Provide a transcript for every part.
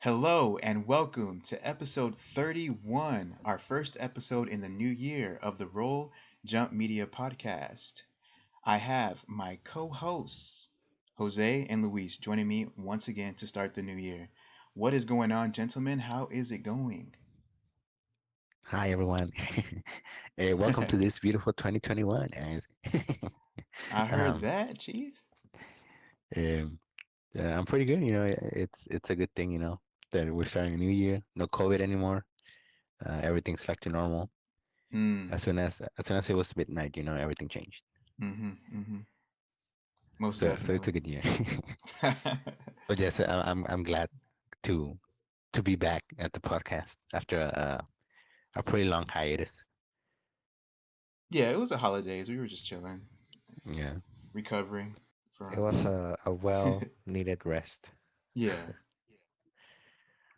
Hello and welcome to episode 31, our first episode in the new year of the Roll Jump Media podcast. I have my co hosts, Jose and Luis, joining me once again to start the new year. What is going on, gentlemen? How is it going? Hi everyone. Welcome to this beautiful 2021. Guys. I heard um, that, Chief. um, I'm pretty good. It's a good thing. That we're starting a new year. No COVID anymore. Everything's back to normal. Hmm. As soon as it was midnight, everything changed. Mm-hmm. Mm-hmm. Most So it's definitely. a good year. But yes, I'm glad to to be back at the podcast after a pretty long hiatus. Yeah, it was the holidays. We were just chilling, Yeah, recovering it from. was a well needed rest, Yeah,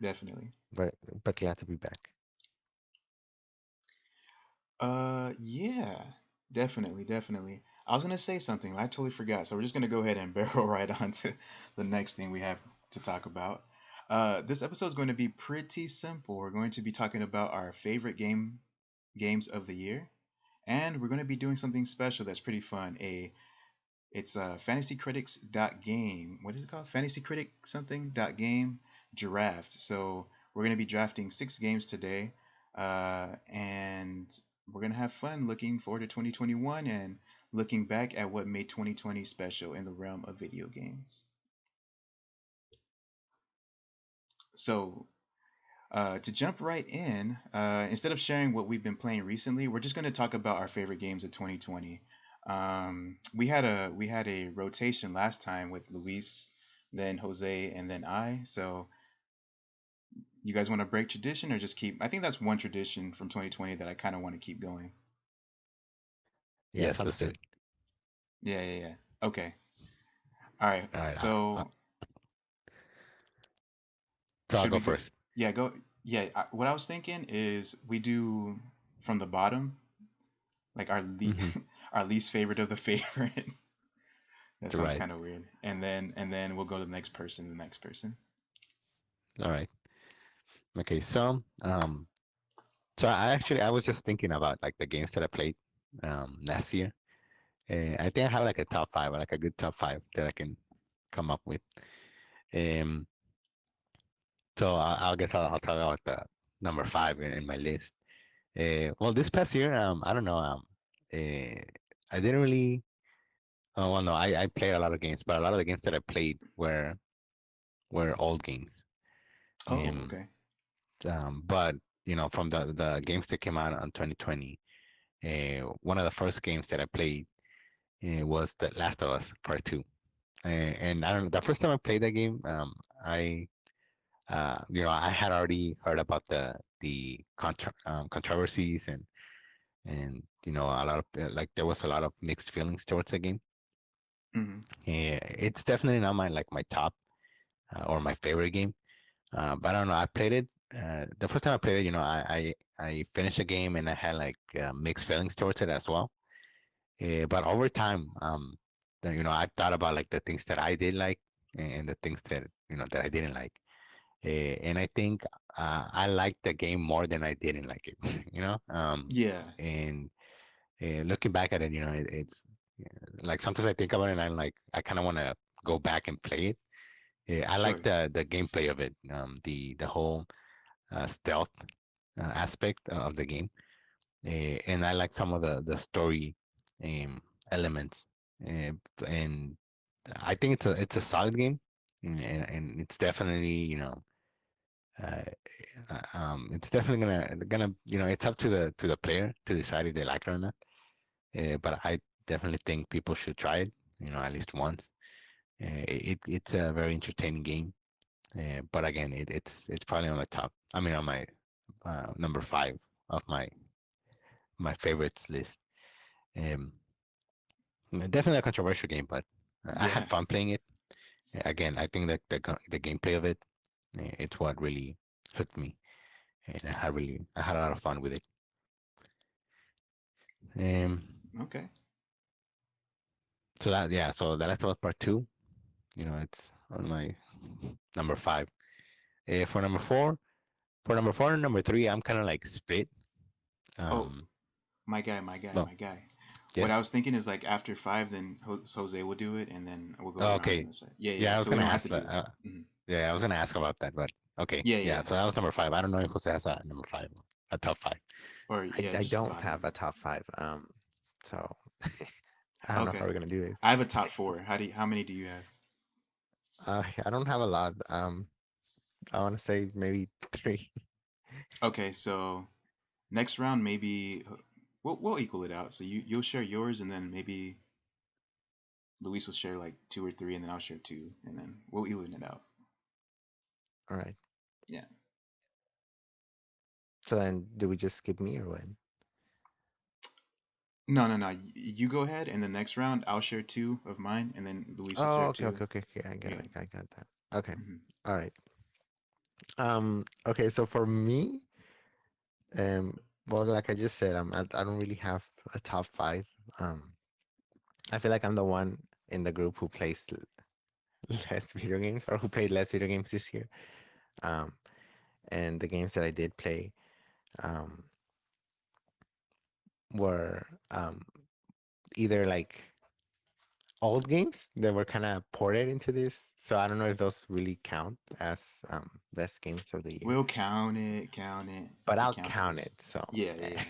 definitely. but but glad to be back. Yeah, definitely. I was gonna say something, I totally forgot. So we're just gonna go ahead and barrel right on to the next thing we have to talk about. This episode is going to be pretty simple. We're going to be talking about our favorite games of the year, and we're going to be doing something special that's pretty fun. It's fantasycritics.game. What is it called? Fantasy Critic something dot game draft. So we're going to be drafting 6 games today, and we're going to have fun looking forward to 2021 and looking back at what made 2020 special in the realm of video games. So to jump right in, instead of sharing what we've been playing recently, we're just going to talk about our favorite games of 2020. We had a rotation last time with Luis, then Jose, and then I. So you guys want to break tradition or just keep? I think that's one tradition from 2020 that I kind of want to keep going. Yes, let's do it. Yeah, yeah, yeah. Okay. All right. All right. So So I'll should go we go? first. Yeah, go. Yeah. What I was thinking is we do from the bottom, like Hmm. our least favorite of the favorite. That sounds Right. kind of weird. And then we'll go to the next person, the next person. All right. Okay. So I was just thinking about like the games that I played last year. I think I have like a top five, like a good top five that I can come up with. Um. So I guess I'll talk about the number five in my list. Well, this past year, I don't know. Uh, I didn't really. Oh, well, no, I played a lot of games, but a lot of the games that I played were old games. Oh, Um, okay. but from the games that came out on 2020, one of the first games that I played was The Last of Us Part Two. And I don't know, the first time I played that game, I I had already heard about the controversies and a lot of like there was a lot of mixed feelings towards the game. Mm-hmm. It's definitely not my top or my favorite game. But I don't know. I played it. The first time I played it, I finished the game and I had like mixed feelings towards it as well. But over time, I thought about like the things that I did like and the things that that I didn't like. And I think I liked the game more than I didn't like it. Yeah, And looking back at it, it's like sometimes I think about it and I'm like I kind of want to go back and play it. I like sure. the gameplay of it, the whole stealth aspect of the game, and I like some of the story um, elements, uh, and I think it's a solid game, and it's definitely uh, it's definitely gonna it's up to the player to decide if they like it or not. But I definitely think people should try it, at least once. It's a very entertaining game. But again, it's probably on my top. I mean, on my number five of my favorites list. Um, Definitely a controversial game, but I had Yeah. fun playing it. Again, I think that the gameplay of it, it's what really hooked me, and I had a lot of fun with it. Um, Okay. so that yeah, so the Last of Us Part Two, it's on my number five. For number four, and number three, I'm kind of like split. Oh, Um, no, my guy. What I yes. was thinking is like after five, then Jose will do it, and then we'll go Oh, around on okay. this side. Yeah, yeah. Yeah, I was So we gonna don't have ask to do that. that. Yeah, I was gonna ask about that, but okay. Yeah, Yeah, yeah. so that was number five. I don't know if Jose has a number five, a top five. Or I, yeah, I just don't have bottom. a top five. So I don't know how Okay. we're gonna do this. I have a top four. How many do you have? I don't have a lot. I want to say maybe three. Okay, so next round maybe we'll equal it out. So you'll share yours, and then maybe Luis will share like two or three, and then I'll share two, and then we'll even it out. All right. Yeah. So then, do we just skip me or what? No, no, no. You go ahead, and the next round I'll share two of mine, and then Luis will Oh, share okay, two. okay, okay, okay. Yeah. I got that. Okay. Hmm. All right. Okay. So for me, um, well, like I just said, I don't really have a top five. Um, I feel like I'm the one in the group who plays less video games or who played less video games this year. Um, and the games that I did play, um, were either like old games that were kind of ported into this. So I don't know if those really count as best games of the year, We'll count it, count it. but We I'll count count those. it. So, Yeah, yeah, yeah.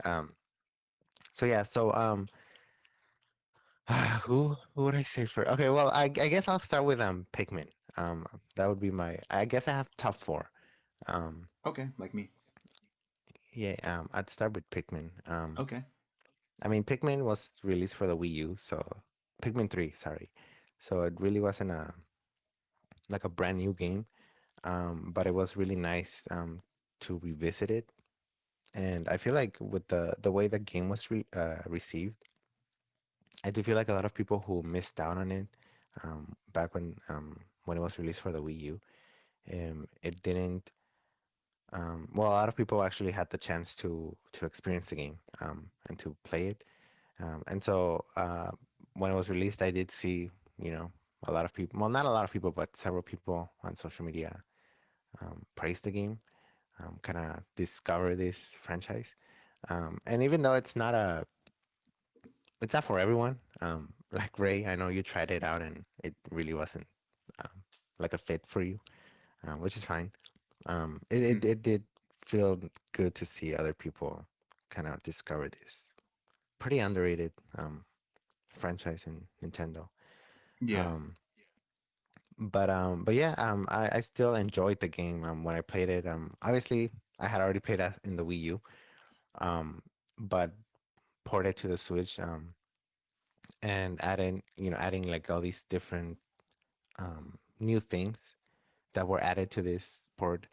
um, so yeah. So who would I say for? Okay, well, I guess I'll start with Pikmin. That would be my. I guess I have top four. Um, Okay, like me. yeah. I'd start with Pikmin. Okay. I mean, Pikmin was released for the Wii U, so Pikmin 3, sorry. So it really wasn't a like a brand new game, but it was really nice to revisit it. And I feel like with the way the game was received, I do feel like a lot of people who missed out on it back when it was released for the Wii U, it didn't. Well, a lot of people actually had the chance to experience the game and to play it. And so when it was released, I did see, you know, a lot of people, well, not a lot of people, but several people on social media praise the game, kind of discover this franchise. And even though it's not for everyone. Like Ray, I know you tried it out and it really wasn't um, like a fit for you, which is fine. Hmm. It did feel good to see other people kind of discover this pretty underrated franchise in Nintendo. Yeah. Um, but yeah, I still enjoyed the game when I played it. Obviously, I had already played that in the Wii U, um, but ported to the Switch, and adding like all these different new things that were added to this port.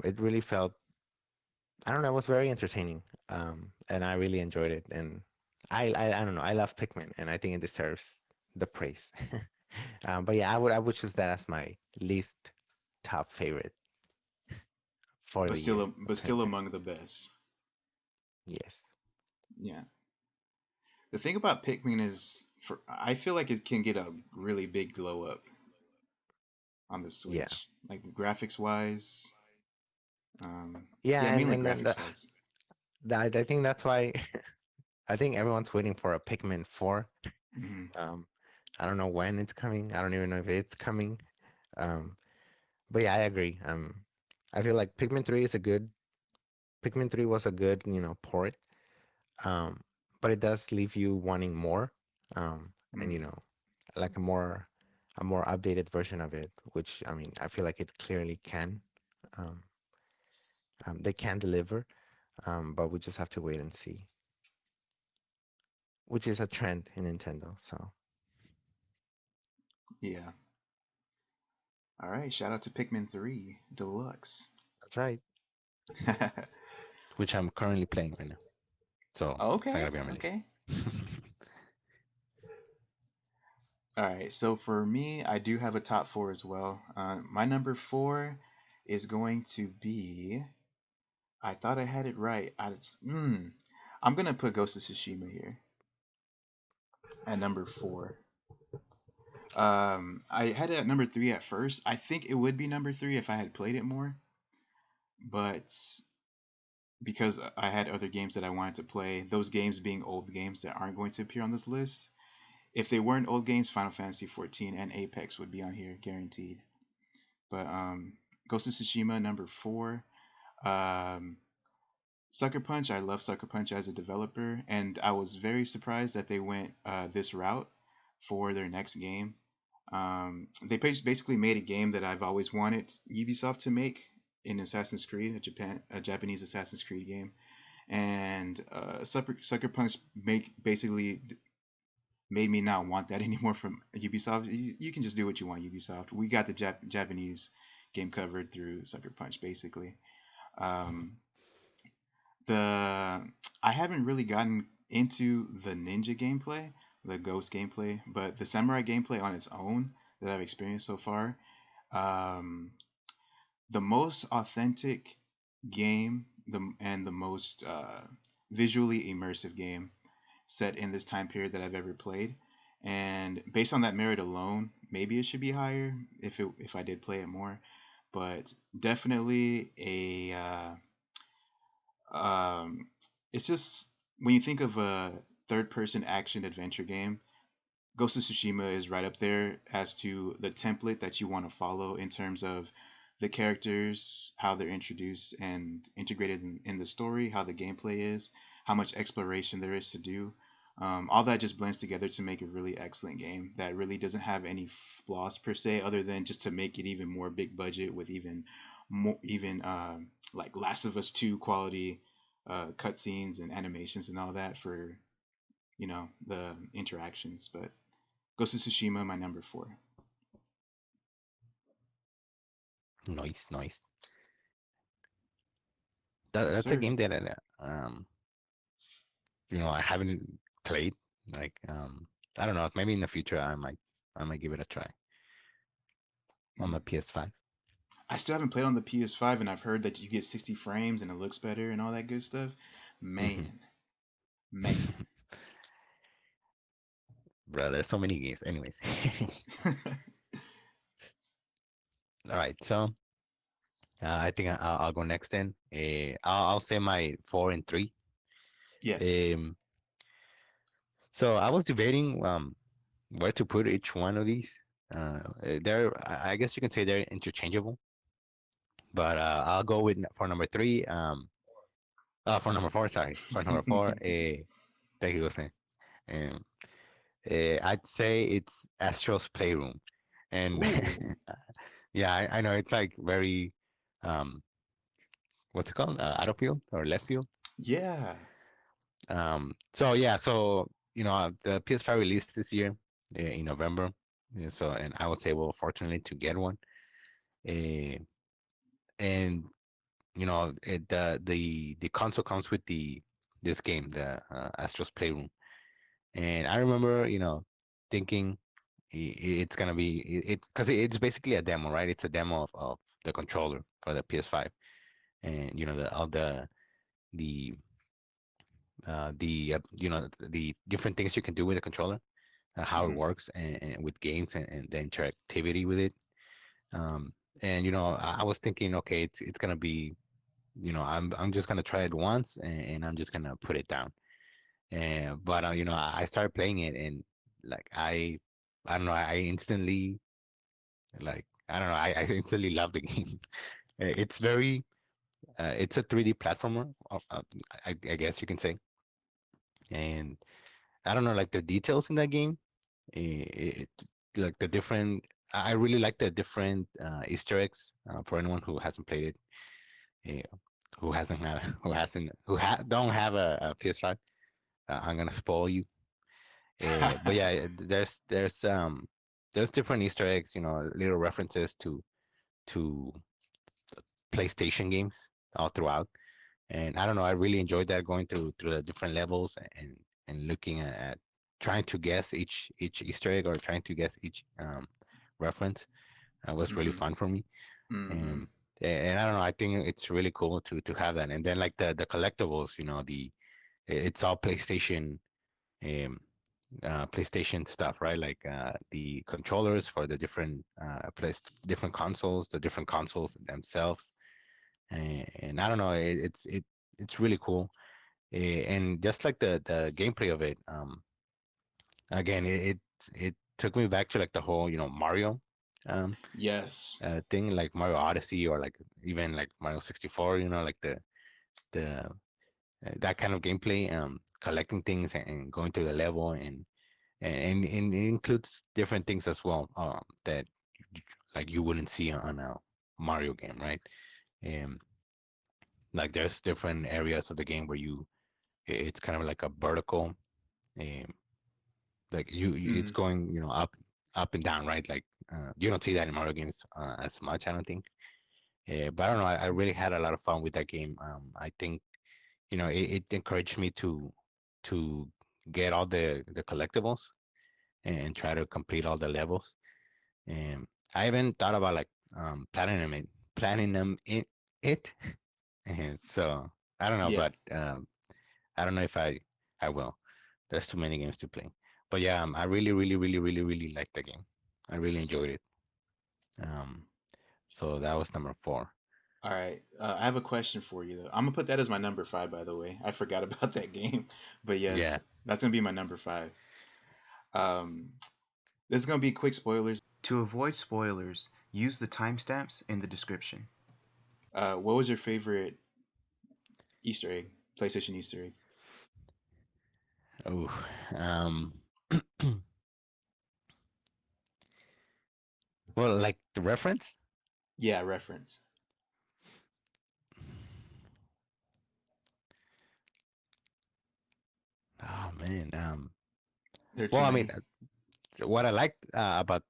It really felt, I don't know, it was very entertaining, and I really enjoyed it. And I don't know, I love Pikmin, and I think it deserves the praise. But yeah, I would choose that as my least top favorite for the year of But still 2020. among the best. Yes. Yeah. The thing about Pikmin is, for I feel like it can get a really big glow up on the Yeah. Switch, like graphics wise. Yeah, Yeah, and mainly and graphics wise. I think that's why I think everyone's waiting for a Pikmin 4. Hmm. Um, I don't know when it's coming. I don't even know if it's coming. Um, but yeah, I agree. I feel like Pikmin 3 was a good, port. Um, but it does leave you wanting more. And Mm. like a more updated version of it, which I mean, I feel like it clearly can. Um, they can deliver, but we just have to wait and see, which is a trend in Nintendo. So Yeah. All right. Shout out to Pikmin 3 Deluxe. that's right. which I'm currently playing right now. So it's not Okay. gonna be on my list. Okay. All right. So for me, I do have a top four as well. My number four is going to be. I thought I had it right. I'm gonna put Ghost of Tsushima here at number four. I had it at number three at first. I think it would be number three if I had played it more, but because I had other games that I wanted to play, those games being old games that aren't going to appear on this list. If they weren't old games, Final Fantasy 14 and Apex would be on here guaranteed. But Ghost of Tsushima number four. Um, Sucker Punch, I love Sucker Punch as a developer, and I was very surprised that they went this route for their next game. They basically made a game that I've always wanted Ubisoft to make in Assassin's Creed, a Japanese Assassin's Creed game, and Sucker Punch basically made me not want that anymore from Ubisoft. You can just do what you want, Ubisoft. We got the Japanese game covered through Sucker Punch, basically. Um, the I haven't really gotten into the ninja gameplay, the ghost gameplay, but the samurai gameplay on its own that I've experienced so far, um, the most authentic game, the most visually immersive game set in this time period that I've ever played. And based on that merit alone, maybe it should be higher if I did play it more. But definitely um, it's just when you think of a third person action adventure game, Ghost of Tsushima is right up there as to the template that you want to follow in terms of the characters, how they're introduced and integrated in the story, how the gameplay is, how much exploration there is to do. All that just blends together to make a really excellent game that really doesn't have any flaws per se, other than just to make it even more big budget with even more, even like Last of Us 2 quality cutscenes and animations and all that for the interactions. But Ghost of Tsushima, my number four. Nice, nice. Yes, That's a sir. game that I haven't played. Like, I don't know. Maybe in the future I might give it a try on the Mm. PS5. I still haven't played on the PS5, and I've heard that you get 60 frames and it looks better and all that good stuff. Hmm. Man, man. Bro, there's so many games. Anyways, all right. So I think I'll go next then. I'll say my four and three. Yeah. Um, so I was debating where to put each one of these. I guess you can say they're interchangeable, but I'll go with for number three. For number four, sorry, for number four. Thank you, Jose. Um, I'd say it's Astro's Playroom, and Ooh. yeah, I know it's like very, um, what's it called? Out of field or left field. Yeah. So yeah, so the PS5 released this year in November. Yeah, so and I was able, fortunately, to get one. Uh, and the console comes with the this game, the Astro's Playroom. And I remember, thinking it's gonna be it because it's basically a demo, right? It's a demo of the controller for the PS5, and the the different things you can do with the controller, how it Hmm. works, and with games and the interactivity with it. Um, and I was thinking, okay, it's gonna be, I'm just gonna try it once, and I'm just gonna put it down. And but I started playing it, and like I don't know, I instantly, like, I don't know, I instantly love the game. It's very it's a 3D platformer, I guess you can say, and I don't know, like the details in that game. It, like the different, I really like the different Easter eggs for anyone who hasn't played it, who hasn't had, don't have a PS5. I'm gonna spoil you. But yeah, there's different Easter eggs, little references to PlayStation games all throughout. And I don't know, I really enjoyed that, going through the different levels and looking at trying to guess each Easter egg, or trying to guess each reference. Was really Hmm. fun for me. Hmm. And and I don't know, I think it's really cool to have that. And then like the collectibles, it's all PlayStation. Um, PlayStation stuff, right? Like the controllers for the different consoles, the different consoles themselves, and I don't know, it's really cool. And just like the gameplay of it, again, it took me back to like the whole Mario um, Yes. thing, like Mario Odyssey, or like even like Mario 64. Like the that kind of gameplay, collecting things and going through the level, and it includes different things as well, that like you wouldn't see on a Mario game, right? Um, like there's different areas of the game where it's kind of like a vertical, um, like it's Hmm. going, up and down, right? Like you don't see that in Mario games as much, I don't think. But I don't know. I really had a lot of fun with that game. I think it encouraged me to get all the collectibles and try to complete all the levels. And I even thought about like platinum it. And so I don't know, Yeah. but I don't know if I will. There's too many games to play. But yeah, I really, really, really, really, really liked the game. I really enjoyed it. Um, so that was number four. All right. I have a question for you though. I'm gonna put that as my number five, by the way. I forgot about that game, but Yeah. yes, that's gonna be my number five. Um, this is gonna be quick spoilers. To avoid spoilers, use the timestamps in the description. What was your favorite Easter egg? PlayStation Easter egg? Oh, um, well, like the reference. Yeah, reference. Oh man. There are too Well, I mean, many. what I liked about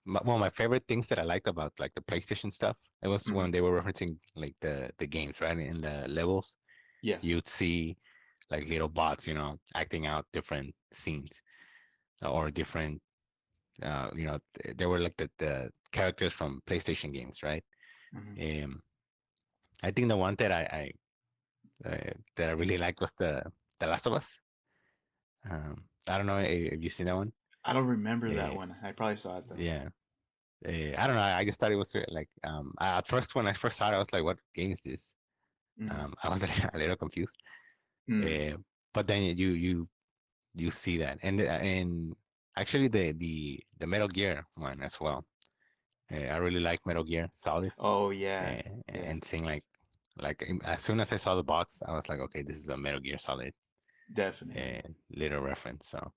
one of my favorite things that I liked about like the PlayStation stuff, it was Hmm. when they were referencing like the games, right? In the levels, Yeah. you'd see like little bots, acting out different scenes or different, they were like the characters from PlayStation games, right? Hmm. Um, I think the one that I really liked was the Last of Us. I don't know if you've seen that one. I don't remember that Uh, one. I probably saw it though. yeah. I don't know. I just thought it was like at first when I first saw it, I was like, "What game is this?" Hmm. I was a little confused. Mm. Uh, but then you see that, and actually the Metal Gear one as well. I really like Metal Gear Solid, Oh yeah. Yeah. and seeing like as soon as I saw the box, I was like, okay, this is a Metal Gear Solid Definitely. little reference. So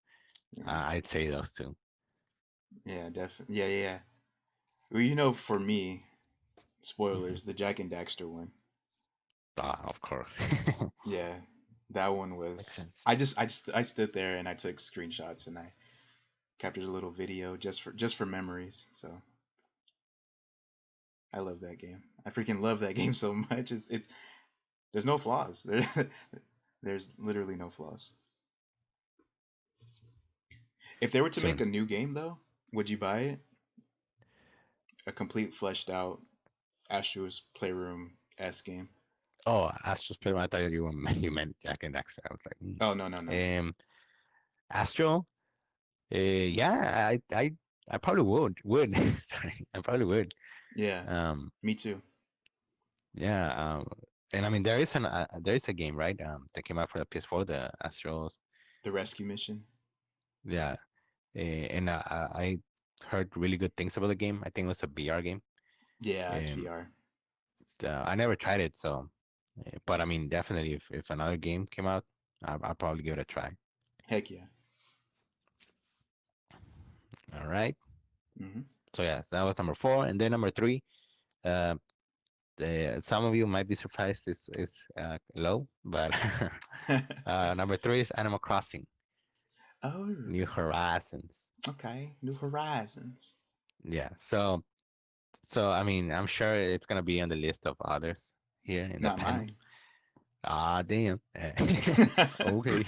Yeah. I'd say those two. Yeah. Definitely. Yeah. Yeah. Yeah. Well, for me, Mhm. spoilers, the Jack and Daxter one. Of course. Yeah, that one Makes was. sense. I stood there and I took screenshots and I captured a little video just for memories. So I love that game. I freaking love that game so much. It's there's no flaws. There's literally no flaws. If they were to make Soon. a new game though, would you buy it? A complete fleshed out Astro's Playroom S game? Oh, Astro's Playroom. I thought you meant Jack and Daxter. I was like, Oh no no no. Astro. Yeah, I probably would. Sorry, I probably would. Yeah, Um, me too. yeah. And I mean, there is a game, right? That came out for the PS4, the Astros. The rescue mission. Yeah. And I heard really good things about the game. I think it was a VR game. Yeah, it's Um, VR. I never tried it, so. But I mean, definitely, if another game came out, I'll probably give it a try. Heck yeah. All right. Hmm. So yeah, that was number four, and then number three. Uh, some of you might be surprised is low, but number three is Animal Crossing: Oh, New Horizons. okay. New Horizons. Yeah. So I mean, I'm sure it's gonna be on the list of others here in the Not panel. mine. Ah, damn. Okay.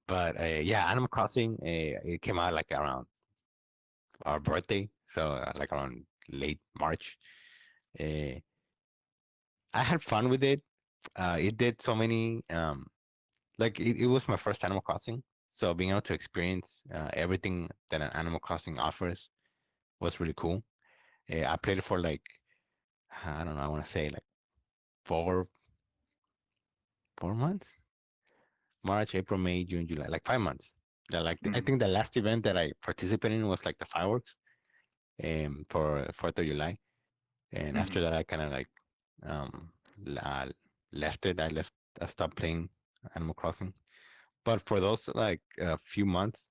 But yeah, Animal Crossing. It came out like around our birthday, so like around late March. I had fun with it. It did so many. like it was my first Animal Crossing, so being able to experience everything that an Animal Crossing offers was really cool. I played it for like I don't know, I want to say like four 4 months, March, April, May, June, July, like 5 months. I Mm, think the last event that I participated in was like the fireworks for 4th of July, and mm, after that I kind of like um la- left it. I stopped playing Animal Crossing. But for those like few months,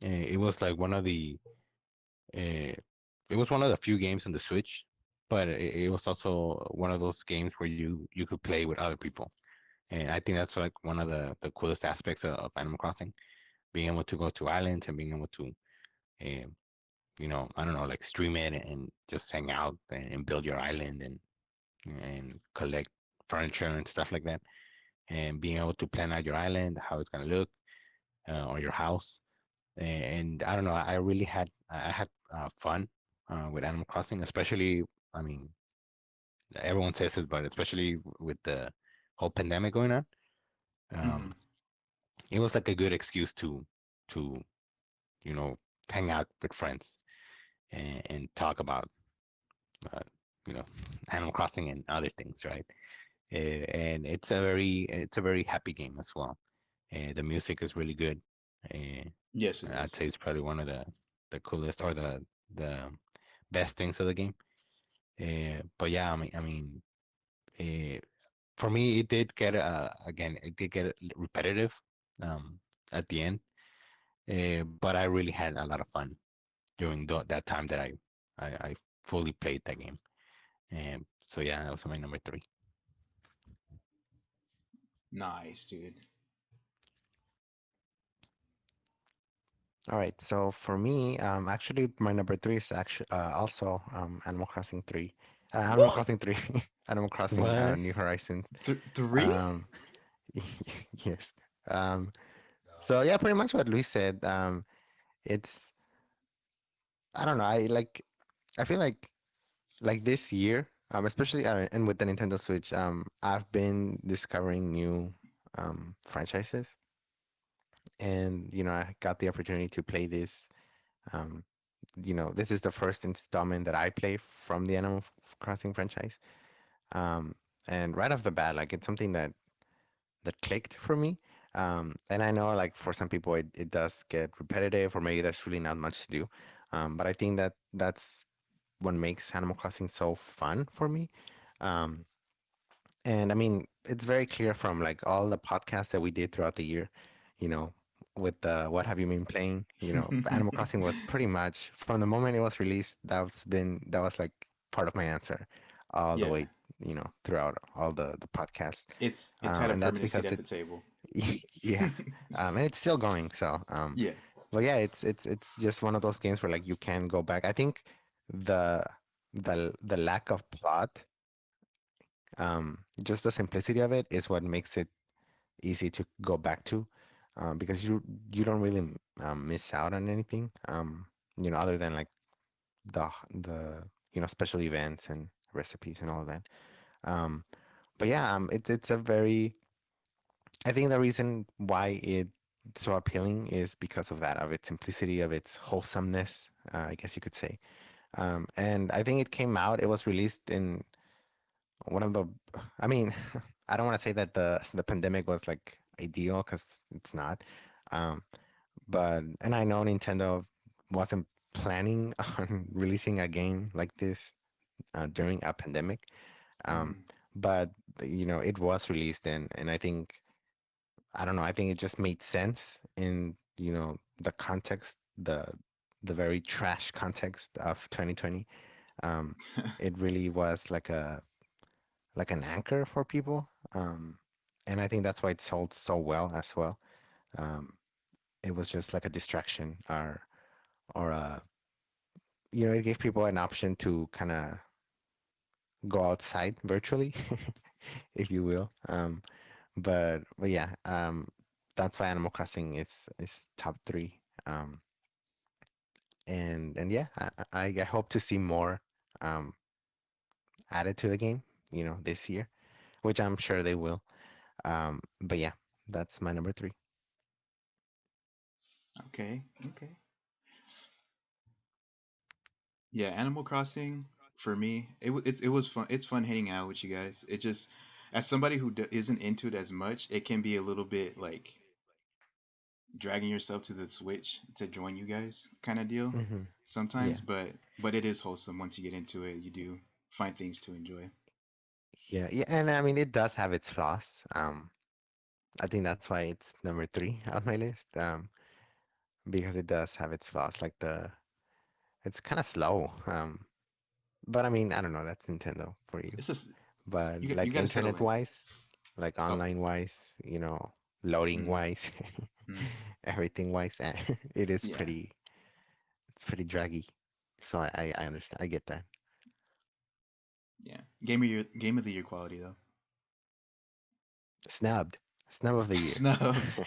it was like uh, it was one of the few games on the Switch, but it was also one of those games where you could play with other people, and I think that's like one of the coolest aspects of Animal Crossing, being able to go to islands and being able to, uh, I don't know, like stream it and just hang out and build your island and collect furniture and stuff like that, and being able to plan out your island, how it's gonna look, or your house. And I don't know, I had fun with Animal Crossing, especially. I mean, everyone says it, but especially with the whole pandemic going on, mm. um, it was like a good excuse to you know hang out with friends and talk about uh, you know Animal Crossing and other things, right? And it's a very happy game as well. The music is really good. Uh, Yes, it I'd is. say it's probably one of the coolest or the best things of the game. But yeah, uh, for me, it did get it did get repetitive um, at the end. But I really had a lot of fun during that time that I fully played that game. And so yeah, that was my number three. Nice, dude. All right, so for me, actually, my number three is actually also Animal Crossing 3. Animal What? Crossing 3, Animal Crossing What? New Horizons. Three? Um, yes. Um, so yeah, pretty much what Luis said. It's I don't know. I feel like this year, especially and with the Nintendo Switch, I've been discovering new franchises, and I got the opportunity to play this. Um, this is the first installment that I play from the Animal Crossing franchise. Um, and right off the bat, like it's something that clicked for me. And I know like for some people it does get repetitive or maybe there's really not much to do. But I think that's what makes Animal Crossing so fun for me. Um, and I mean, it's very clear from like all the podcasts that we did throughout the year, you know, with the what have you been playing? Animal Crossing was pretty much from the moment it was released, that was like part of my answer all the Yeah, way, throughout all the podcasts. it's had a And that's permanent seat because at the it's table. yeah. And it's still going. Yeah. But yeah, it's just one of those games where like you can go back. I think the the lack of plot, just the simplicity of it is what makes it easy to go back to, because you don't really miss out on anything, other than like the special events and recipes and all of that. Um, but yeah, it's a very I think the reason why it's so appealing is because of that, of its simplicity, of its wholesomeness, I guess you could say. And I think it came out, it was released in one of the, I mean, I don't want to say that the pandemic was like ideal because it's not. Um, and I know Nintendo wasn't planning on releasing a game like this during a pandemic. Um, Hmm. but it was released and I think I don't know. I think it just made sense in, the context, the very trash context of 2020. Um, it really was like an anchor for people. And I think that's why it sold so well as well. Um, it was just like a distraction or it gave people an option to kind of go outside virtually, if you will. But yeah, that's why Animal Crossing is top three. Um, and yeah, I hope to see more um, added to the game, this year, which I'm sure they will. But yeah, That's my number three. Okay, okay. Yeah, Animal Crossing for me, it was fun. It's fun hanging out with you guys. It just, as somebody who isn't into it as much, it can be a little bit like dragging yourself to the Switch to join you guys kind of deal Hmm. sometimes. Yeah, But it is wholesome once you get into it. You do find things to enjoy. yeah, yeah. And I mean, it does have its flaws. I think that's why it's number three on my list. Because it does have its flaws. It's kind of slow. But I mean, I don't know. That's Nintendo for you. It's just But you like got to settle internet in. wise, like Oh, online wise, loading mm, wise, mm, everything wise, it is yeah, it's pretty draggy. So I understand. I get that. yeah. Game of the year quality though. Snubbed. Snub of the year. Snubbed.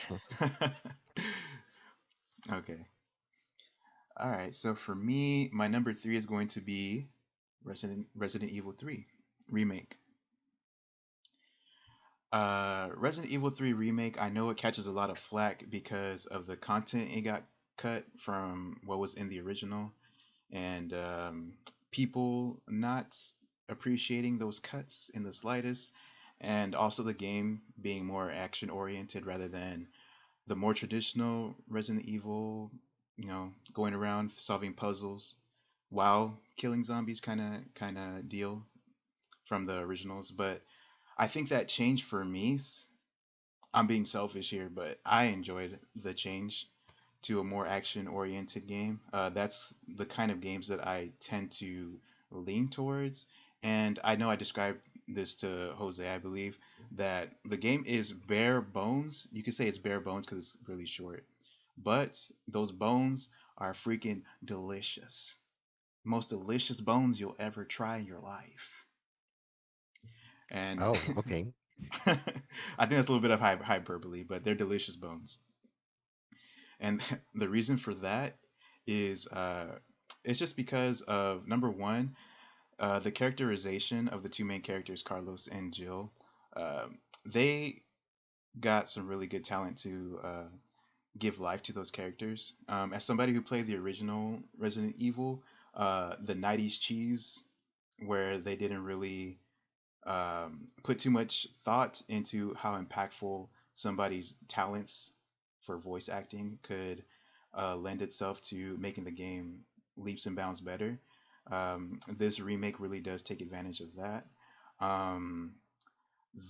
Okay. All right. So for me, my number three is going to be Resident Evil 3 remake. Resident Evil 3 remake. I know it catches a lot of flack because of the content it got cut from what was in the original, and people not appreciating those cuts in the slightest, and also the game being more action oriented rather than the more traditional Resident Evil, going around solving puzzles while killing zombies kind of deal from the originals. But I think that change for me, I'm being selfish here, but I enjoyed the change to a more action oriented game. That's the kind of games that I tend to lean towards. And I know I described this to Jose, I believe, that the game is bare bones. You could say it's bare bones because it's really short. But those bones are freaking delicious. Most delicious bones you'll ever try in your life. And Oh, okay. I think that's a little bit of hyperbole, but they're delicious bones. And the reason for that is it's just because of number one, the characterization of the two main characters, Carlos and Jill. They got some really good talent to give life to those characters. As somebody who played the original Resident Evil, the 90s cheese, where they didn't really put too much thought into how impactful somebody's talents for voice acting could lend itself to making the game leaps and bounds better. This remake really does take advantage of that. Um,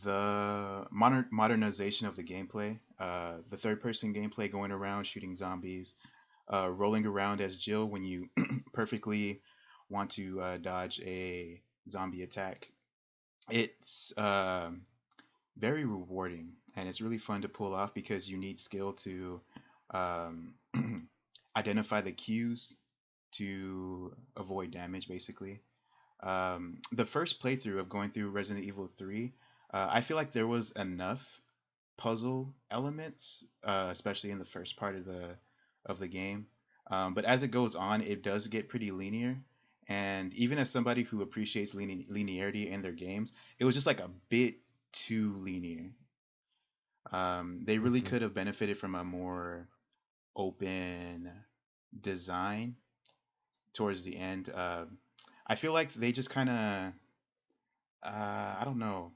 the modernization of the gameplay, the third person gameplay, going around shooting zombies, rolling around as Jill when you perfectly want to dodge a zombie attack. It's very rewarding, and it's really fun to pull off because you need skill to um, identify the cues to avoid damage, basically. The first playthrough of going through Resident Evil 3, I feel like there was enough puzzle elements, especially in the first part of the game. But as it goes on, it does get pretty linear. And even as somebody who appreciates linearity in their games, it was just like a bit too linear. They really Hmm. could have benefited from a more open design towards the end. I feel like they just kind of, I don't know.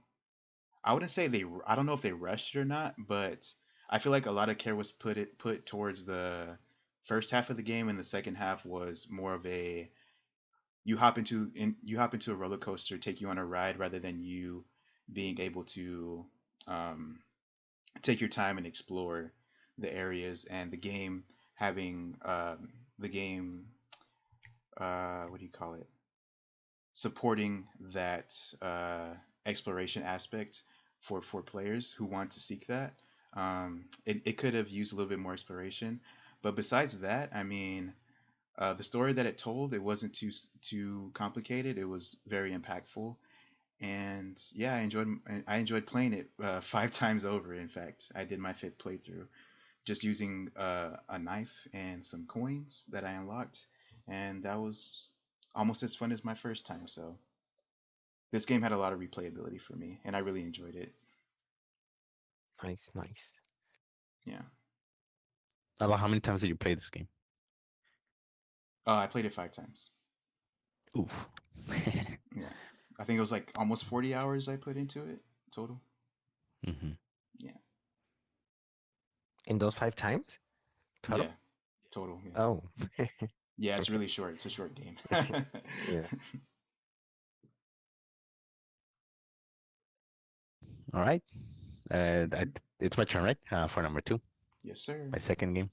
I wouldn't say they. I don't know if they rushed it or not, but I feel like a lot of care was put towards the first half of the game, and the second half was more of a you hop into a roller coaster, take you on a ride, rather than you being able to um, take your time and explore the areas and the game having the game what do you call it, supporting that exploration aspect for players who want to seek that. It could have used a little bit more exploration, but besides that, I mean, the story that it told, it wasn't too complicated. It was very impactful, and yeah, I enjoyed playing it 5 times over. In fact, I did my fifth playthrough just using a knife and some coins that I unlocked, and that was almost as fun as my first time. So this game had a lot of replayability for me, and I really enjoyed it. Nice, nice. Yeah. About how many times did you play this game? I played it 5 times. Oof. Yeah. I think it was like almost 40 hours I put into it total. Hmm. Yeah. In those 5 times total? Yeah. Total. Yeah. Oh, Yeah. It's really short. It's a short game. yeah. All right. It's my turn, right? For number two, Yes, sir. my second game.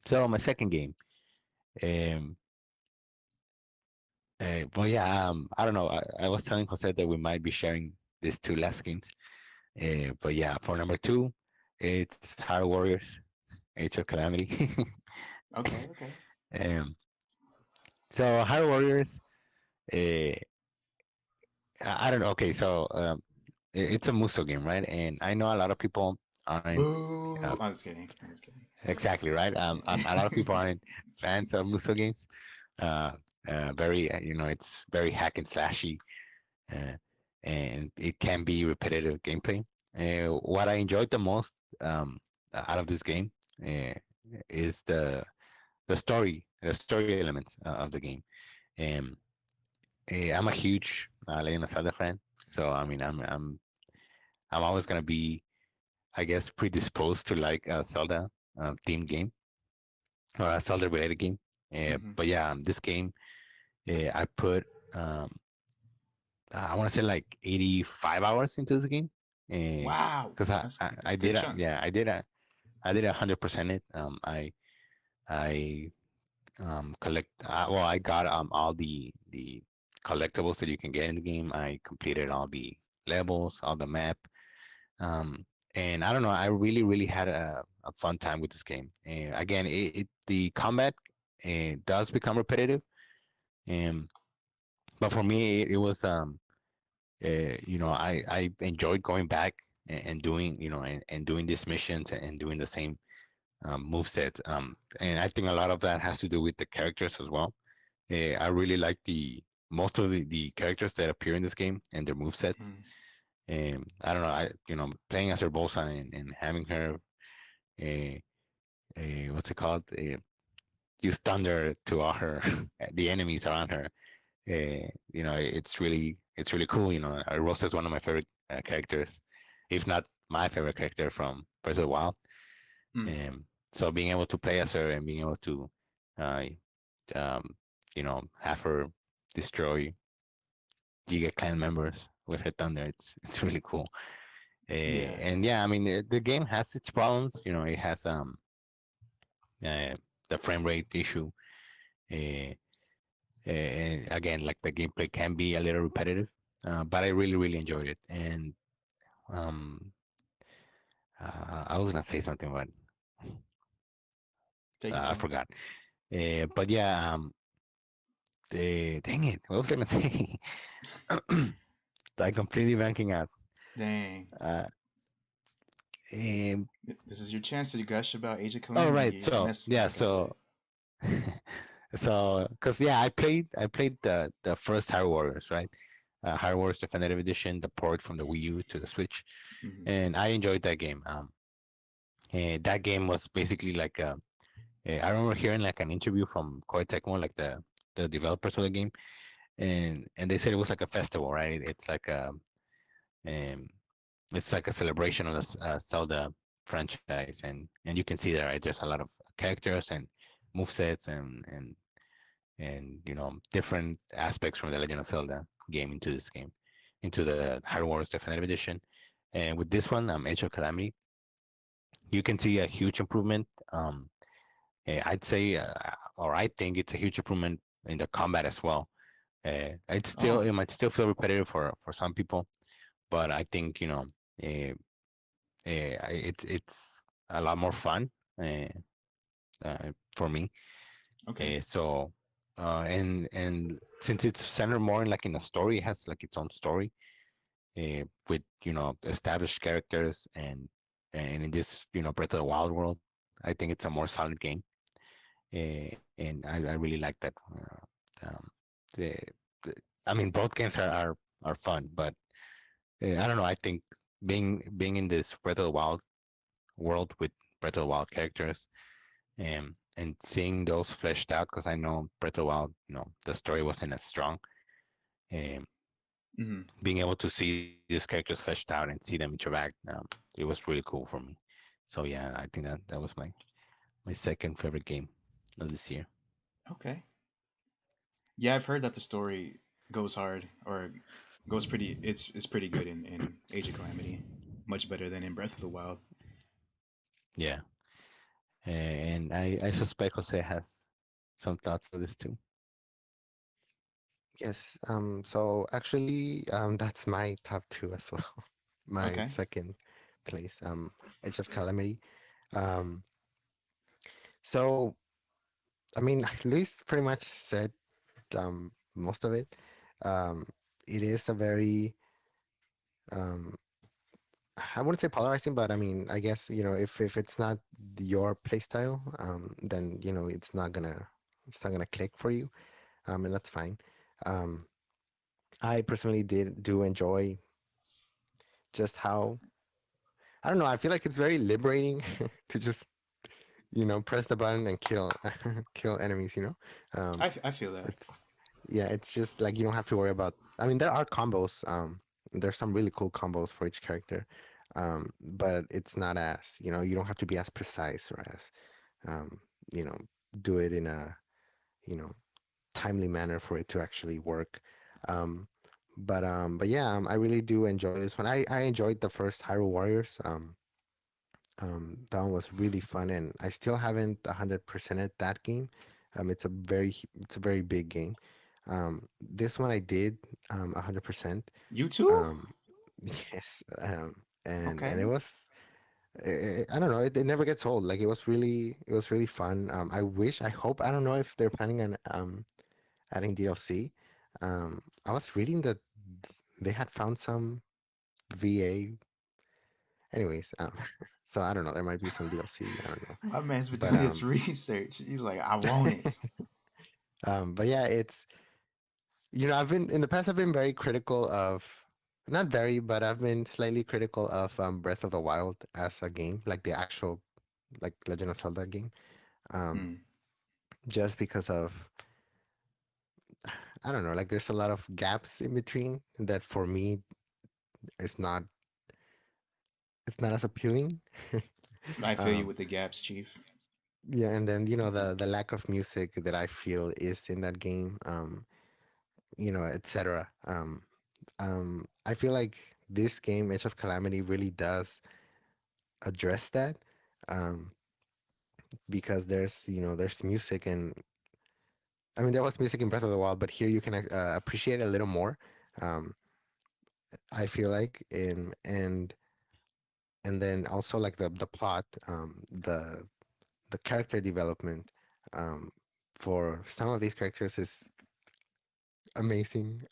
So my second game. Um. Well, yeah. I don't know. I was telling Jose that we might be sharing these two last games. But yeah, for number two, it's Hard Warriors, Age of Calamity. Okay. Okay. um. So Hard Warriors. Uh, I don't know. Okay, so it's a Muso game, right? And I know a lot of people aren't Boo. I'm just kidding. I'm just kidding. exactly right. A lot of people aren't fans of Muso games. Uh, very, it's very hack and slashy, uh, and it can be repetitive gameplay. What I enjoyed the most out of this game uh, is the story elements of the game. Um, I'm a huge Legend of Zelda fan, so I mean, I'm always gonna be, I guess, predisposed to like a Zelda themed game or a Zelda related game. Hmm. But yeah, this game I put um, I want to say like 85 hours into this game Wow. because That's I a good did chunk. I did 100% it. I collect well, I got all the collectibles that you can get in the game. I completed all the levels, all the map. Um, and I don't know, I really had a fun time with this game. Again, the combat does become repetitive, um, but for me, it was I enjoyed going back and doing and doing these missions and doing the same move set. And I think a lot of that has to do with the characters as well. I really like the most of the characters that appear in this game and their move sets. Hmm. I don't know, playing as Urbosa and having her uh, what's it called? Use thunder to all her the enemies around her. It's really cool. Rosa is one of my favorite characters, if not my favorite character from Breath of the Wild. Mm. So being able to play as her and being able to, uh, have her destroy Giga Clan members with her thunder, it's really cool. Yeah. And yeah, I mean the game has its problems. It has uh, the frame rate issue. Uh, and again, like the gameplay can be a little repetitive, but I really enjoyed it. And um, I was gonna say something, but Take your I time. forgot. But yeah, dang it, what was I gonna say? I completely blanking out. Dang. Uh, um, This is your chance to gush about Age of all Calamity. right, You so missed. yeah, Okay, good. so because yeah, I played the first Hyrule Warriors, right? Hyrule Warriors Definitive Edition, the port from the Wii U to the Switch, Hmm. and I enjoyed that game. That game was basically like I remember hearing like an interview from Koei Tecmo, like the developers of the game, and they said it was like a festival, right? Um, it's like a celebration of the Zelda franchise, and you can see there, right? There's a lot of characters and move sets and different aspects from the Legend of Zelda game into this game, into the Hyrule Warriors Definitive Edition. And with this one, Age of Calamity, you can see a huge improvement. I'd say, or I think it's a huge improvement in the combat as well. Oh, It might still feel repetitive for some people, but I think uh, it's a lot more fun uh, for me. okay. So and since it's centered more in like in a story, it has like its own story with established characters and in this Breath of the Wild world, I think it's a more solid game. And I really like that. The, the, I mean, both games are fun, but I don't know. I think being in this Breath of the Wild world with Breath of the Wild characters, and seeing those fleshed out, because I know Breath of the Wild, the story wasn't as strong. Um, Hmm. Being able to see these characters fleshed out and see them interact, it was really cool for me. So yeah, I think that was my second favorite game of this year. Okay. Yeah, I've heard that the story goes hard or goes pretty. It's pretty good in Age of Calamity, much better than in Breath of the Wild. Yeah, and I suspect Jose has some thoughts on this too. Yes. So actually, that's my top two as well. My Okay. second place, Edge of Calamity. Um, so I mean, Luis pretty much said most of it. Um, it is a very um, I wouldn't say polarizing, but I mean, I guess, if it's not your playstyle, then it's not gonna click for you, and that's fine. Um, I personally did do enjoy just how I don't know. I feel like it's very liberating to just press the button and kill kill enemies. I feel that. It's yeah, it's just like you don't have to worry about. I mean, there are combos. There's some really cool combos for each character, but it's not as you don't have to be as precise or as um, you know do it in a you know timely manner for it to actually work. Um, but yeah, I really do enjoy this one. I enjoyed the first Hyrule Warriors. That one was really fun, and I still haven't 100%ed that game. It's a very big game. This one I did 100%. You too? Um, yes, and it Okay. was I don't know. It never gets old. Like it was really fun. I hope. I don't know if they're planning on adding DLC. I was reading that they had found some VA. Anyways, so I don't know. There might be some DLC. I don't know. My man's been But doing his research. He's like, I want it. but yeah, I've been in the past. I've been very critical of, not very, but I've been slightly critical of Breath of the Wild as a game, like the actual like Legend of Zelda game, um, Mm. just because of I don't know, like there's a lot of gaps in between that for me it's not it's not as appealing. I feel you um, with the gaps, Chief. yeah, and then the lack of music that I feel is in that game, etc. I feel like this game, Edge of Calamity, really does address that, um, because there's music, and I mean there was music in Breath of the Wild, but here you can appreciate it a little more. Um, I feel like and then also like the plot, the character development, um, for some of these characters is amazing.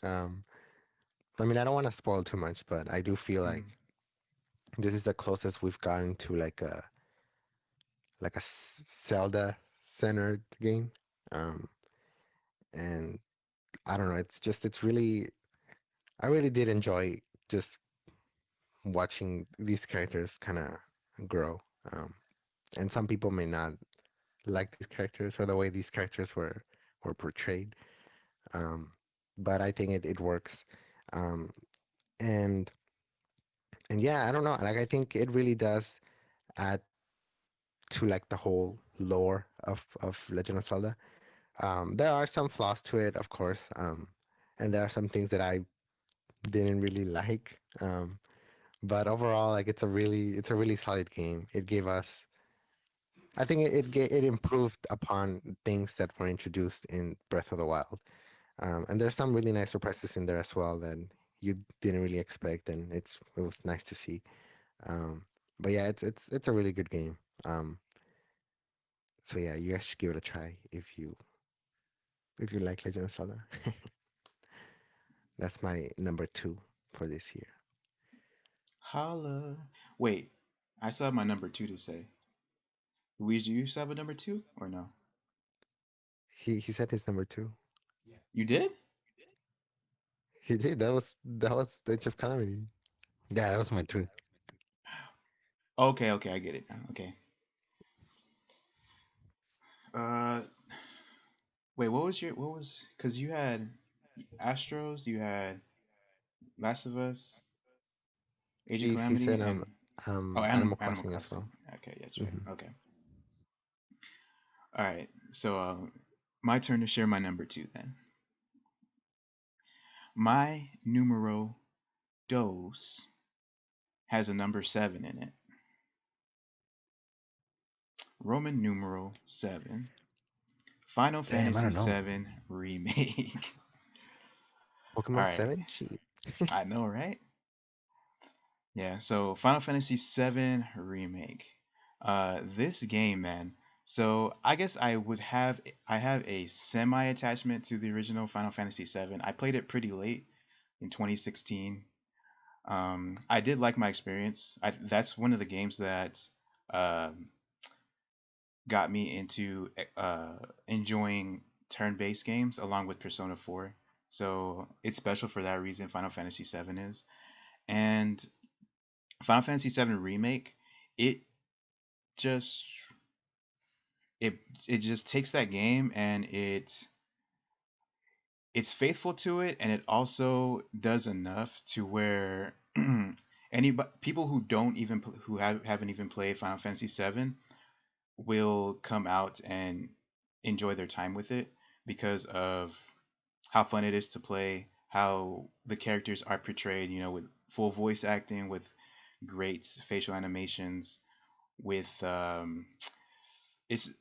I mean I don't want to spoil too much, but I do feel like Mm. this is the closest we've gotten to like a Zelda centered game. Um, and I don't know, I really did enjoy just watching these characters kind of grow. Um, and some people may not like these characters or the way these characters were portrayed. Um, but I think it works. Um, and and yeah, I don't know. Like I think it really does add to like the whole lore of Legend of Zelda. There are some flaws to it, of course, and there are some things that I didn't really like. But overall, like it's a really solid game. It gave us, I think it improved upon things that were introduced in Breath of the Wild. And there's some really nice surprises in there as well that you didn't really expect, and it was nice to see. Um, but yeah, it's a really good game. Um, so yeah, you guys should give it a try if you like Legend of Zelda. That's my number two for this year. Holla. Wait, I still have my number two to say. Luigi, you still have a number two or no? He said his number two. You did? He did. That was the Edge of Calamity. Yeah, that was my truth. Okay, okay, I get it now. Okay. Uh, wait, what was? Because you had Astros, you had Last of Us, Age of He Calamity, said and Animal Animal Crossing as Crossing. well. Okay, that's right. Hmm. Okay. All right. So, my turn to share my number two then. My numero dos has a number seven in it. Roman numeral seven. Final Damn, I Fantasy don't know. VII Remake. All Pokemon right. 7? Shit. I know, right? Yeah, so Final Fantasy VII Remake. This game, man. So I guess I have a semi attachment to the original Final Fantasy VII. I played it pretty late in 2016. I did like my experience. That's one of the games that um, got me into enjoying turn-based games along with Persona 4. So it's special for that reason. Final Fantasy VII is, and Final Fantasy VII Remake. It just it it just takes that game and it's faithful to it, and it also does enough to where any people who don't even haven't even played Final Fantasy VII will come out and enjoy their time with it because of how fun it is to play, how the characters are portrayed, with full voice acting, with great facial animations, with it's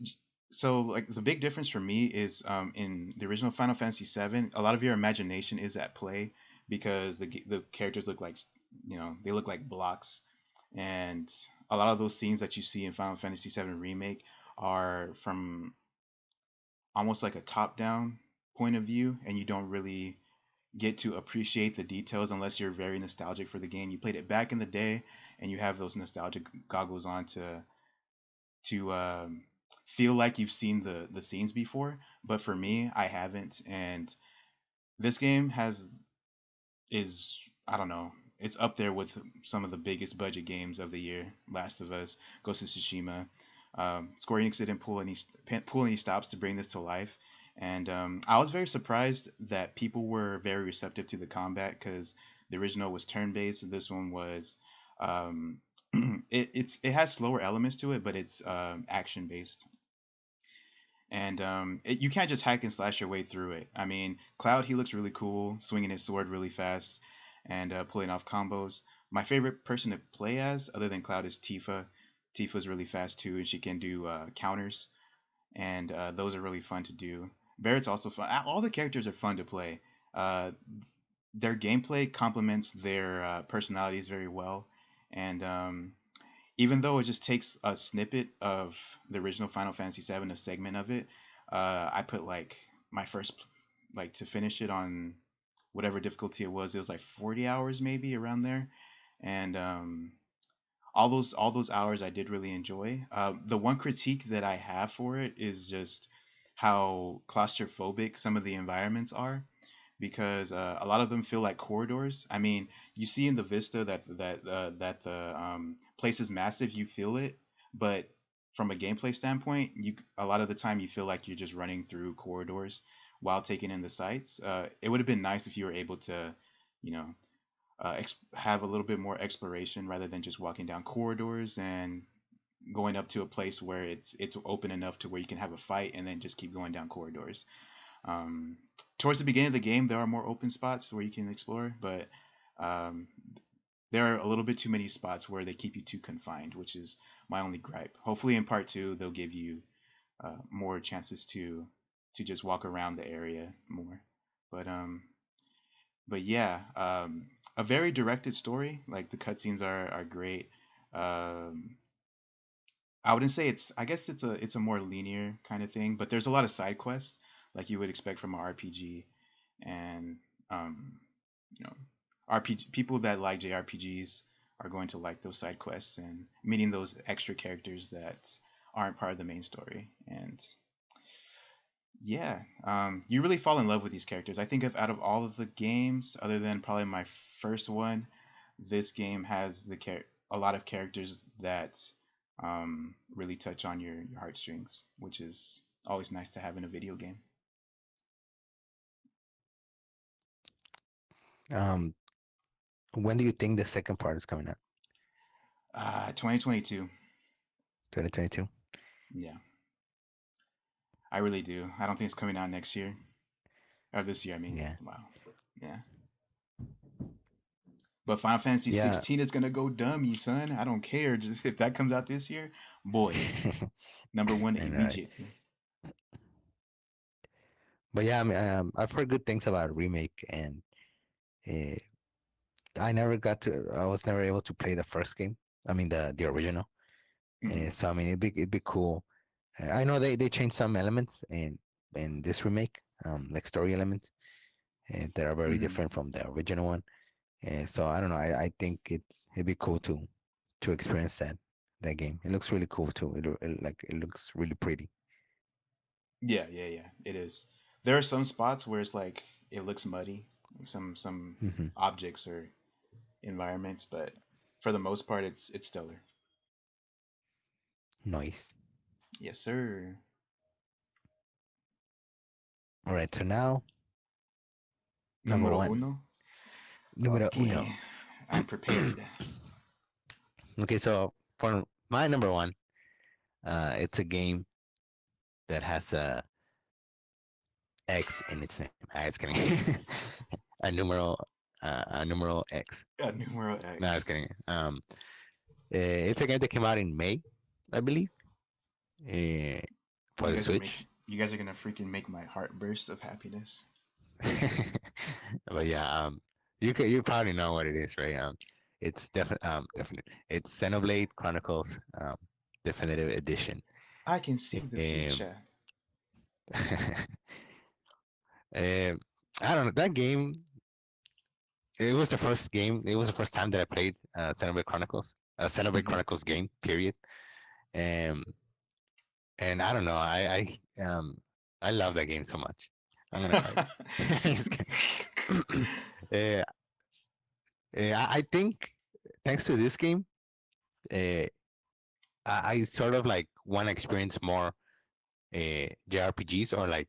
so like the big difference for me is in the original Final Fantasy VII, a lot of your imagination is at play because the characters look like they look like blocks, and a lot of those scenes that you see in Final Fantasy VII Remake are from almost like a top down point of view, and you don't really get to appreciate the details unless you're very nostalgic for the game. You played it back in the day, and you have those nostalgic goggles on to feel like you've seen the scenes before. But for me, I haven't, and this game has is I don't know. It's up there with some of the biggest budget games of the year. Last of Us, Ghost of Tsushima. Square Enix didn't pull any stops to bring this to life, and I was very surprised that people were very receptive to the combat because the original was turn-based and this one was um, it has slower elements to it, but it's action-based, and you can't just hack and slash your way through it. I mean, Cloud, he looks really cool, swinging his sword really fast and pulling off combos. My favorite person to play as, other than Cloud, is Tifa. Tifa's really fast too, and she can do counters, and those are really fun to do. Barrett's also fun. All the characters are fun to play. Uh, their gameplay complements their personalities very well, and even though it just takes a snippet of the original Final Fantasy VII, a segment of it, I put like my first, like to finish it on whatever difficulty it was. It was like 40 hours maybe around there, and all those hours I did really enjoy. The one critique that I have for it is just how claustrophobic some of the environments are because a lot of them feel like corridors. I mean, you see in the vista that the place is massive, you feel it, but from a gameplay standpoint, you a lot of the time you feel like you're just running through corridors while taking in the sights. It would have been nice if you were able to, you know, have a little bit more exploration rather than just walking down corridors and going up to a place where it's open enough to where you can have a fight and then just keep going down corridors. Um, Towards the beginning of the game, there are more open spots where you can explore, but um, there are a little bit too many spots where they keep you too confined, which is my only gripe. Hopefully, in part two, they'll give you more chances to just walk around the area more. But yeah, a very directed story. Like the cutscenes are great. Um, I wouldn't say it's. I guess it's a more linear kind of thing, but there's a lot of side quests like you would expect from an RPG, and um, you know, RPG people that like JRPGs are going to like those side quests and meeting those extra characters that aren't part of the main story. And yeah, you really fall in love with these characters. I think of out of all of the games, other than probably my first one, this game has a lot of characters that really touch on your heartstrings, which is always nice to have in a video game. Um, when do you think the second part is coming out? 2022. 2022. Yeah, I really do. I don't think it's coming out next year or this year. I mean, Yeah. wow. Yeah. But Final Fantasy Yeah. 16 is gonna go dummy, son. I don't care. Just if that comes out this year, boy, number one And right. immediately. But yeah, I mean, I've heard good things about remake, and uh, I was never able to play the first game. I mean, the original. Hmm. So I mean, it'd be cool. I know they changed some elements in this remake, like story elements, that are very Hmm. different from the original one. So I don't know. I think it'd be cool to experience that game. It looks really cool too. It looks really pretty. Yeah, yeah, yeah. It is. There are some spots where it's like it looks muddy, like some Hmm. objects or environments, but for the most part, it's stellar. Nice. Yes, sir. All right. So now number Numero one. uno. Numero Okay, uno. I'm prepared. Okay. So for my number one, it's a game that has a X in its name. I was kidding. A numeral X. Numero No, I was X. kidding. It's a game that came out in May, I believe, uh, for You the guys are making. Switch. You guys are gonna freaking make my heart burst of happiness. But yeah, you probably know what it is, right? It's definite. It's Xenoblade Chronicles, definitive edition. I can see the Um, future. um, I don't know that game. It was the first game. It was the first time that I played Xenoblade Chronicles, a Xenoblade Hmm. Chronicles game. Period. Um, and I don't know. I love that game so much. I'm gonna cry, guys. Just kidding. uh, I think thanks to this game, uh, I sort of like want to experience more JRPGs or like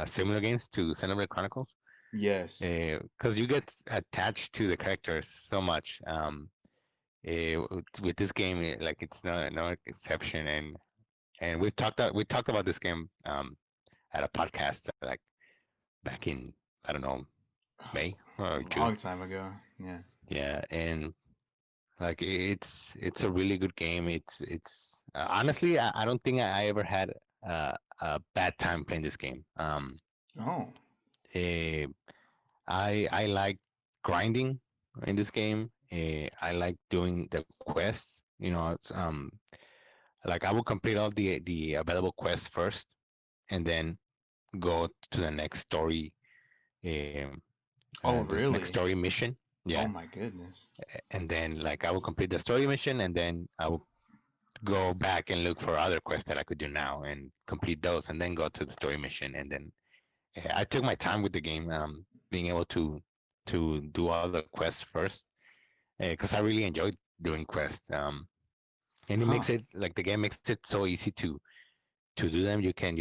similar games to Xenoblade Chronicles, Yes. because you get attached to the characters so much. With this game, like it's no exception, and we talked about this game at a podcast like back in, I don't know, May or June. Long time ago. Yeah. Yeah, and like it's a really good game. It's honestly, I don't think I ever had a bad time playing this game. Oh. Eh, I like grinding in this game. I like doing the quests. Like I will complete all the available quests first, and then go to the next story. Um, Oh, this next really? story mission. Yeah, Oh my goodness. and then like I will complete the story mission, and then I will go back and look for other quests that I could do now and complete those, and then go to the story mission. And then I took my time with the game, being able to do all the quests first, because I really enjoyed doing quests. And it Huh. makes it like the game makes it so easy to do them. You can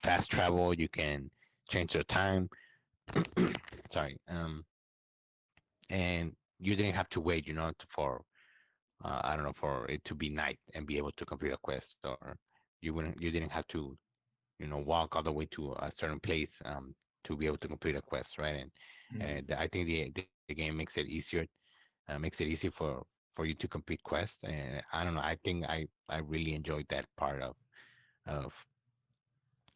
fast travel. You can change your time. Sorry. And you didn't have to wait, for I don't know, for it to be night and be able to complete a quest, or you didn't have to walk all the way to a certain place to be able to complete a quest, right? Hmm. And I think the game makes it easier, makes it easy for you to complete quests. And I don't know, I think I really enjoyed that part of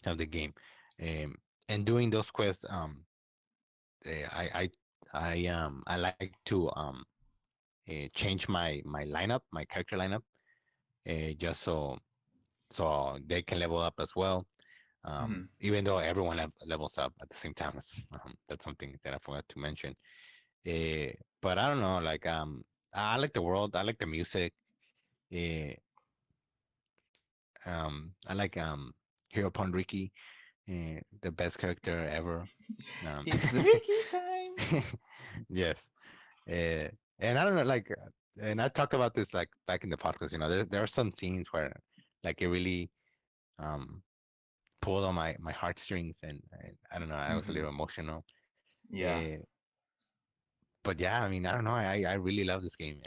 of the game, um, and doing those quests. I like to change my lineup, my character lineup, just so they can level up as well. Hmm. Even though everyone levels up at the same time. That's something that I forgot to mention. But I don't know, like I like the world, I like the music. Uh, I like Hero Ricky, the best character ever. Um, It's the Ricky time. yes, uh, and I don't know, like. and I talked about this like back in the podcast. There are some scenes where like it really um pulled on my heartstrings, and I don't know, I was a Mm-hmm. little emotional. Yeah. Uh, but yeah, I mean, I don't know, I really love this game,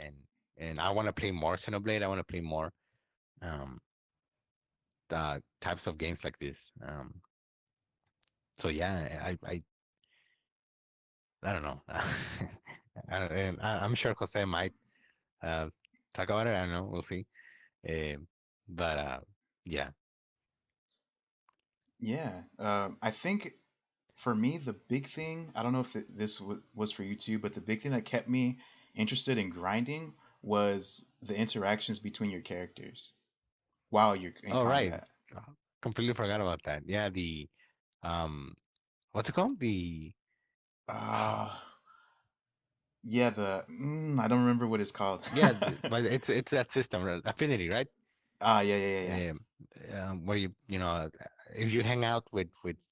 and I want to play more Xenoblade. I want to play more um types of games like this. So yeah, I don't know. I'm sure Jose might uh talk about it. I don't know. We'll see. Um, but yeah. Yeah. I think for me, the big thing, I don't know if this was for you too, but the big thing that kept me interested in grinding was the interactions between your characters while you're in Oh right. combat. Uh, Completely forgot about that. Yeah, the um, what's it called? The Uh, yeah, I don't remember what it's called. yeah, but it's that system, right? Affinity, right? Yeah, yeah, yeah, yeah. Um, where if you hang out with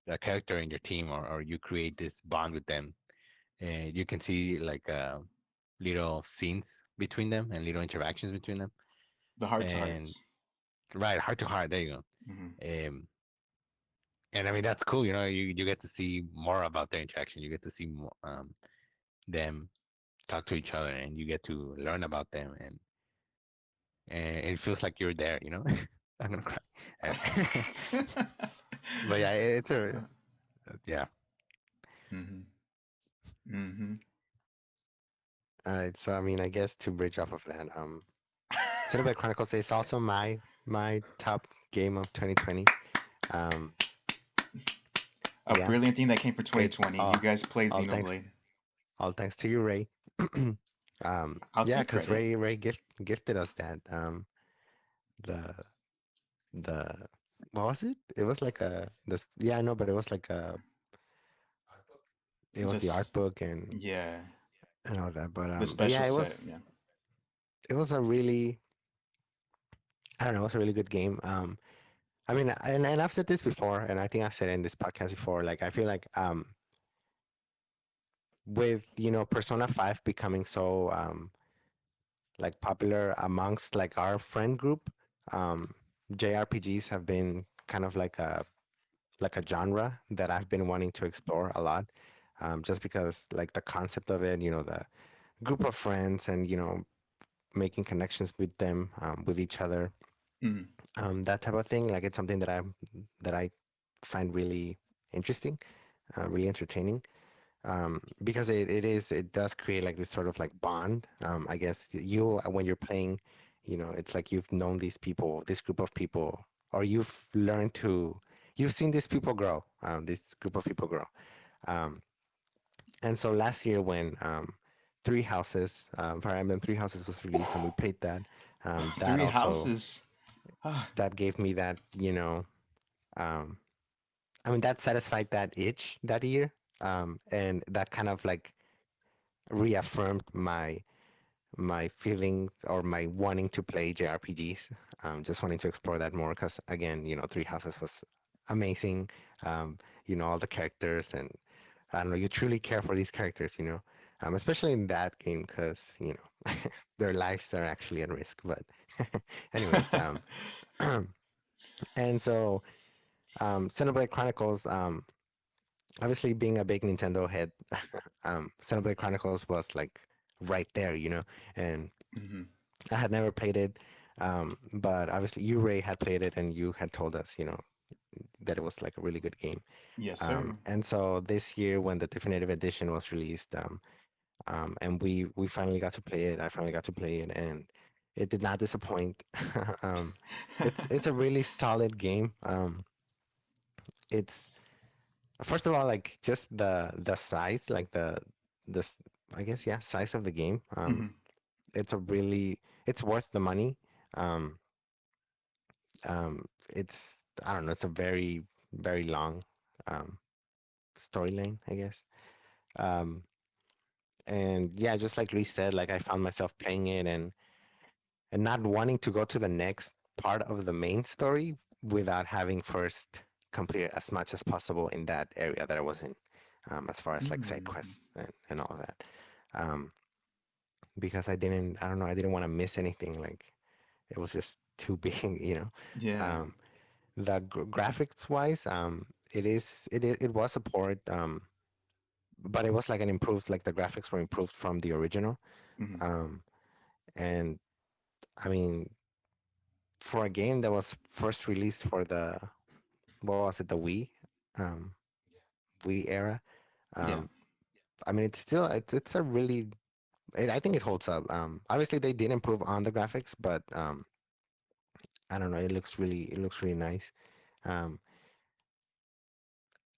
a character in your team, or you create this bond with them, you can see like little scenes between them and little interactions between them. The heart to And hearts. right, heart to heart. There you go. Hmm. And I mean that's cool. You get to see more about their interaction. You get to see more, them talk to each other, and you get to learn about them, and it feels like you're there. I'm gonna cry. But yeah, it's a yeah. Hmm. Hmm. All right, so I mean, I guess to bridge off of that, Xenoblade Chronicles is also my top game of 2020. Um, A yeah, brilliant thing that came for it 2020. You guys play all thanks Xenoblade. all thanks to you, Ray. I'll Yeah, take because credit. Ray gifted us that the the what was it? It was like a this yeah, I know, but it was like a it was the art Just book and yeah, all that. the But special yeah, set. Yeah. it was a really I don't know, it was a really good game. I mean, and I've said this before, and I think I've said it in this podcast before. Like, I feel like with Persona 5 becoming so like popular amongst like our friend group, um, JRPGs have been kind of like a genre that I've been wanting to explore a lot. Just because like the concept of it, the group of friends and making connections with them, with each other, Hmm. that type of thing. Like it's something that I find really interesting, really entertaining. Because it does create like this sort of like bond. I guess you when you're playing, it's like you've known these people, this group of people, or you've seen these people grow, this group of people grow. Um, and so last year when Three Houses, Fire Emblem Three Houses was released, and we played that. That Three also houses. Ah, that gave me that, um, I mean, that satisfied that itch that year, and that kind of like reaffirmed my feelings or my wanting to play JRPGs, just wanting to explore that more because again, Three Houses was amazing. All the characters and I don't know, you truly care for these characters, especially in that game because their lives are actually at risk. But anyways, and so Xenoblade Chronicles, obviously being a big Nintendo head, Xenoblade Chronicles was like right there, and hmm. I had never played it, but obviously you, Ray, had played it, and you had told us, that it was like a really good game. Yes, sir. And so this year, when the definitive edition was released, and we finally got to play it, I finally got to play it, and it did not disappoint. um, it's a really solid game. It's first of all like just the size, like the I guess yeah, size of the game. Hmm. It's worth the money. Um, it's I don't know, it's a very very long um, storyline, I guess. Um, and yeah, just like Reese said, like I found myself playing it and not wanting to go to the next part of the main story without having first completed as much as possible in that area that I was in, as far as like side Hmm. quests and all of that. Um, because I don't know, I didn't want to miss anything. Like it was just too big, you know. Yeah. Um, the graphics wise, it was a port, but it was like an improved, like the graphics were improved from the original. Hmm. Um, and I mean, for a game that was first released for the, what was it, the Wii, um, Wii era. Yeah. Um, I mean, it's a really, I think it holds up. Obviously they did improve on the graphics, but I don't know, it looks really nice. Um,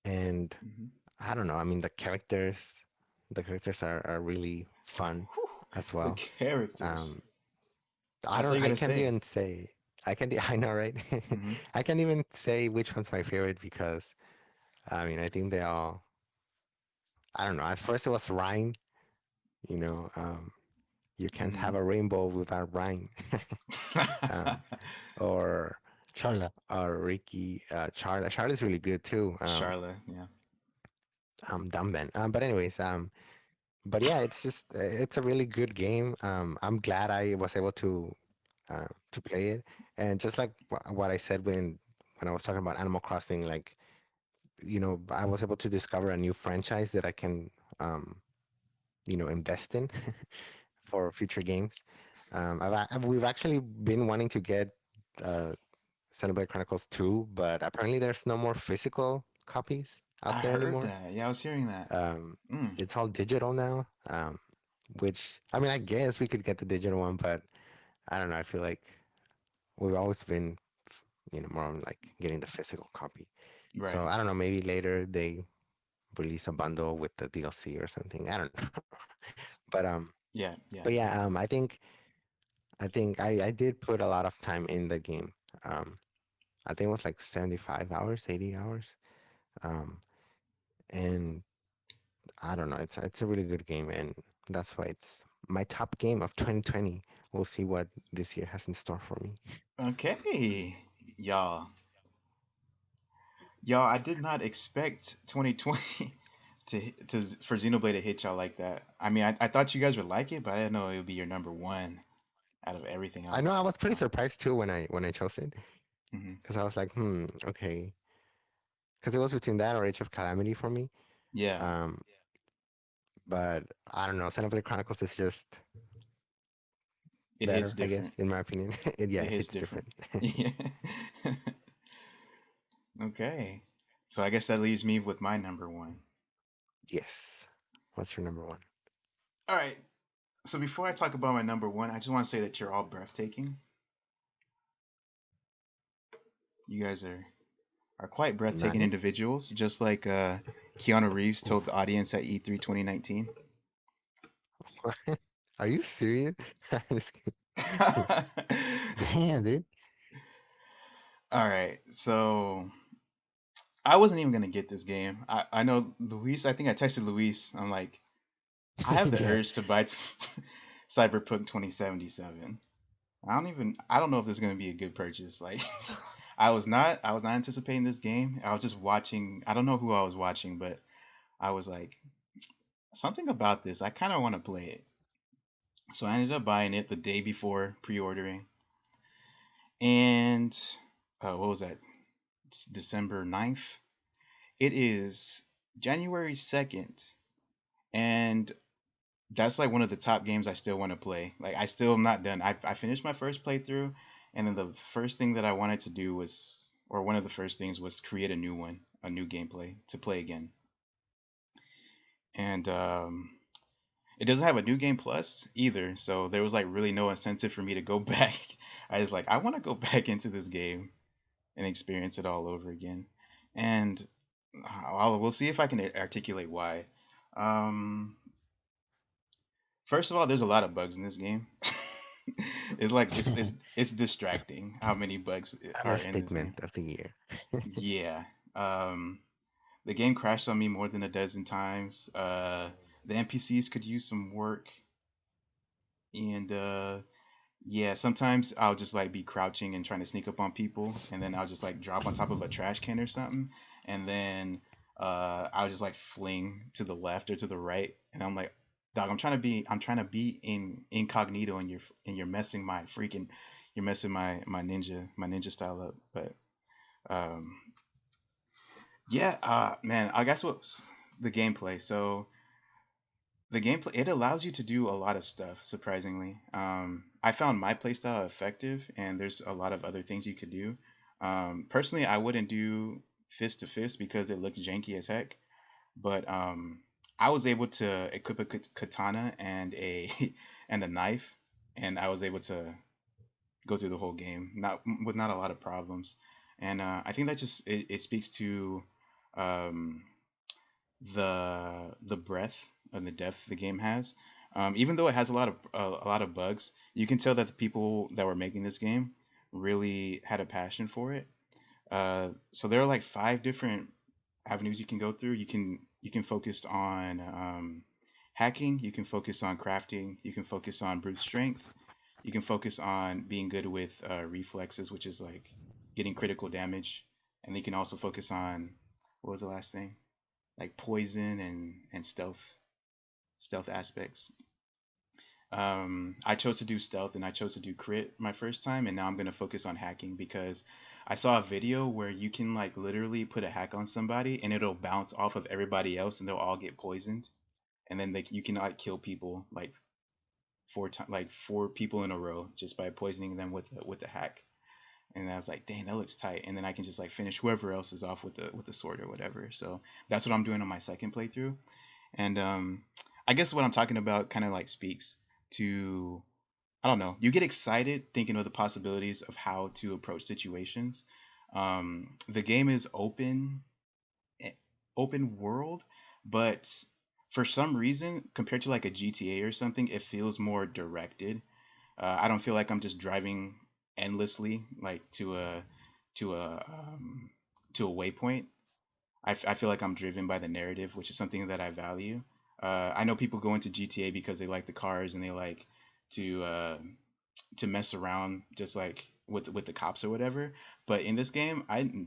and Hmm. I don't know. I mean, the characters are really fun as The well. characters. Um, That's all you I gotta can't say. even say, I know, right? Hmm. I can't even say which one's my favorite because I mean, I think they all, I don't know. At first it was Ryan, you know, you can't Hmm. have a rainbow without Ryan. um, or Charla. Ricky, Charlie's really good too. Charlotte. Yeah. Dumben. But anyways, but yeah, it's just it's a really good game. I'm glad I was able to play it, and just like what I said when I was talking about Animal Crossing, like you know, I was able to discover a new franchise that I can you know invest in for future games. We've actually been wanting to get uh, Xenoblade Chronicles 2, but apparently there's no more physical copies out I there heard anymore. that. Yeah, I was hearing that. Um, Mm, it's all digital now, which I mean, I guess we could get the digital one, but I don't know. I feel like we've always been, you know, more on like getting the physical copy. So right. I don't know. Maybe later they release a bundle with the DLC or something. I don't know. But Yeah. Yeah. yeah. I did put a lot of time in the game. Um, I think it was like 75 hours, 80 hours. Um, and I don't know. It's a really good game, and that's why it's my top game of 2020. We'll see what this year has in store for me. Okay. Y'all. Y'all, I did not expect 2020 to for Xenoblade to hit y'all like that. I mean, I thought you guys would like it, but I didn't know it would be your number one out of everything I know I else. was pretty So, surprised too when I chose it hmm, because I was like, okay, because it was between that or Age of Calamity for me. yeah, Um, but I don't know. Xenoblade Chronicles is just it hits better, I guess, different. in my opinion. Yeah, It it hits hits different. different. Yeah. Okay. So I guess that leaves me with my number one. Yes. What's your number one? All right. So before I talk about my number one, I just want to say that you're all breathtaking. You guys are quite breathtaking Nani? individuals, just like Keanu Reeves told the Oof. audience at E3 2019. Are you serious? Just kidding. All Damn, dude. right, so I wasn't even gonna get this game. I know Luis. I think I texted Luis. I'm like, I have the Yeah. urge to buy Cyberpunk 2077. I don't know if this is gonna be a good purchase. Like, I was not anticipating this game. I was just watching. I don't know who I was watching, but I was like, something about this. I kind of want to play it. So I ended up buying it the day before pre-ordering, and what was that? It's December 9th. It is January 2nd, and that's like one of the top games I still want to play. Like I still am not done. I finished my first playthrough, and then the first thing that I wanted to do was, or one of the first things was create a new one, a new gameplay to play again. And it doesn't have a new game plus either, so there was like really no incentive for me to go back. I was like, I want to go back into this game and experience it all over again. And we'll see if I can articulate why. Um, First of all, there's a lot of bugs in this game. It's like it's distracting how many bugs are in this game. Understatement of the year. Yeah. Um, the game crashed on me more than a dozen times. The NPCs could use some work, and yeah, sometimes I'll just like be crouching and trying to sneak up on people, and then I'll just like drop on top of a trash can or something, and then I'll just like fling to the left or to the right, and I'm like, dog. I'm trying to be in incognito, and you're messing my freaking, you're messing my ninja style up. But um, yeah, man, I guess what's the gameplay? So the gameplay, it allows you to do a lot of stuff. Surprisingly, I found my playstyle effective, and there's a lot of other things you could do. Personally, I wouldn't do fist to fist because it looks janky as heck. But I was able to equip a katana and a and a knife, and I was able to go through the whole game not with not a lot of problems. And I think that just it speaks to um, the breadth and the depth the game has. Even though it has a lot of bugs, you can tell that the people that were making this game really had a passion for it. So there are like five different avenues you can go through. You can focus on hacking. You can focus on crafting. You can focus on brute strength. You can focus on being good with reflexes, which is like getting critical damage. And you can also focus on, what was the last thing? Like poison and stealth aspects. I chose to do stealth and I chose to do crit my first time, and now I'm gonna focus on hacking because I saw a video where you can like literally put a hack on somebody and it'll bounce off of everybody else and they'll all get poisoned, and then you can like kill people like four people in a row just by poisoning them with the hack. And I was like, dang, that looks tight. And then I can just like finish whoever else is off with the sword or whatever. So that's what I'm doing on my second playthrough. And I guess what I'm talking about kind of like speaks to, I don't know. You get excited thinking of the possibilities of how to approach situations. The game is eh, open world, but for some reason, compared to like a GTA or something, it feels more directed. I don't feel like I'm just driving endlessly like to a to a waypoint. I feel like I'm driven by the narrative, which is something that I value. I know people go into GTA because they like the cars and they like to uh, to mess around just like with the cops or whatever. But in this game,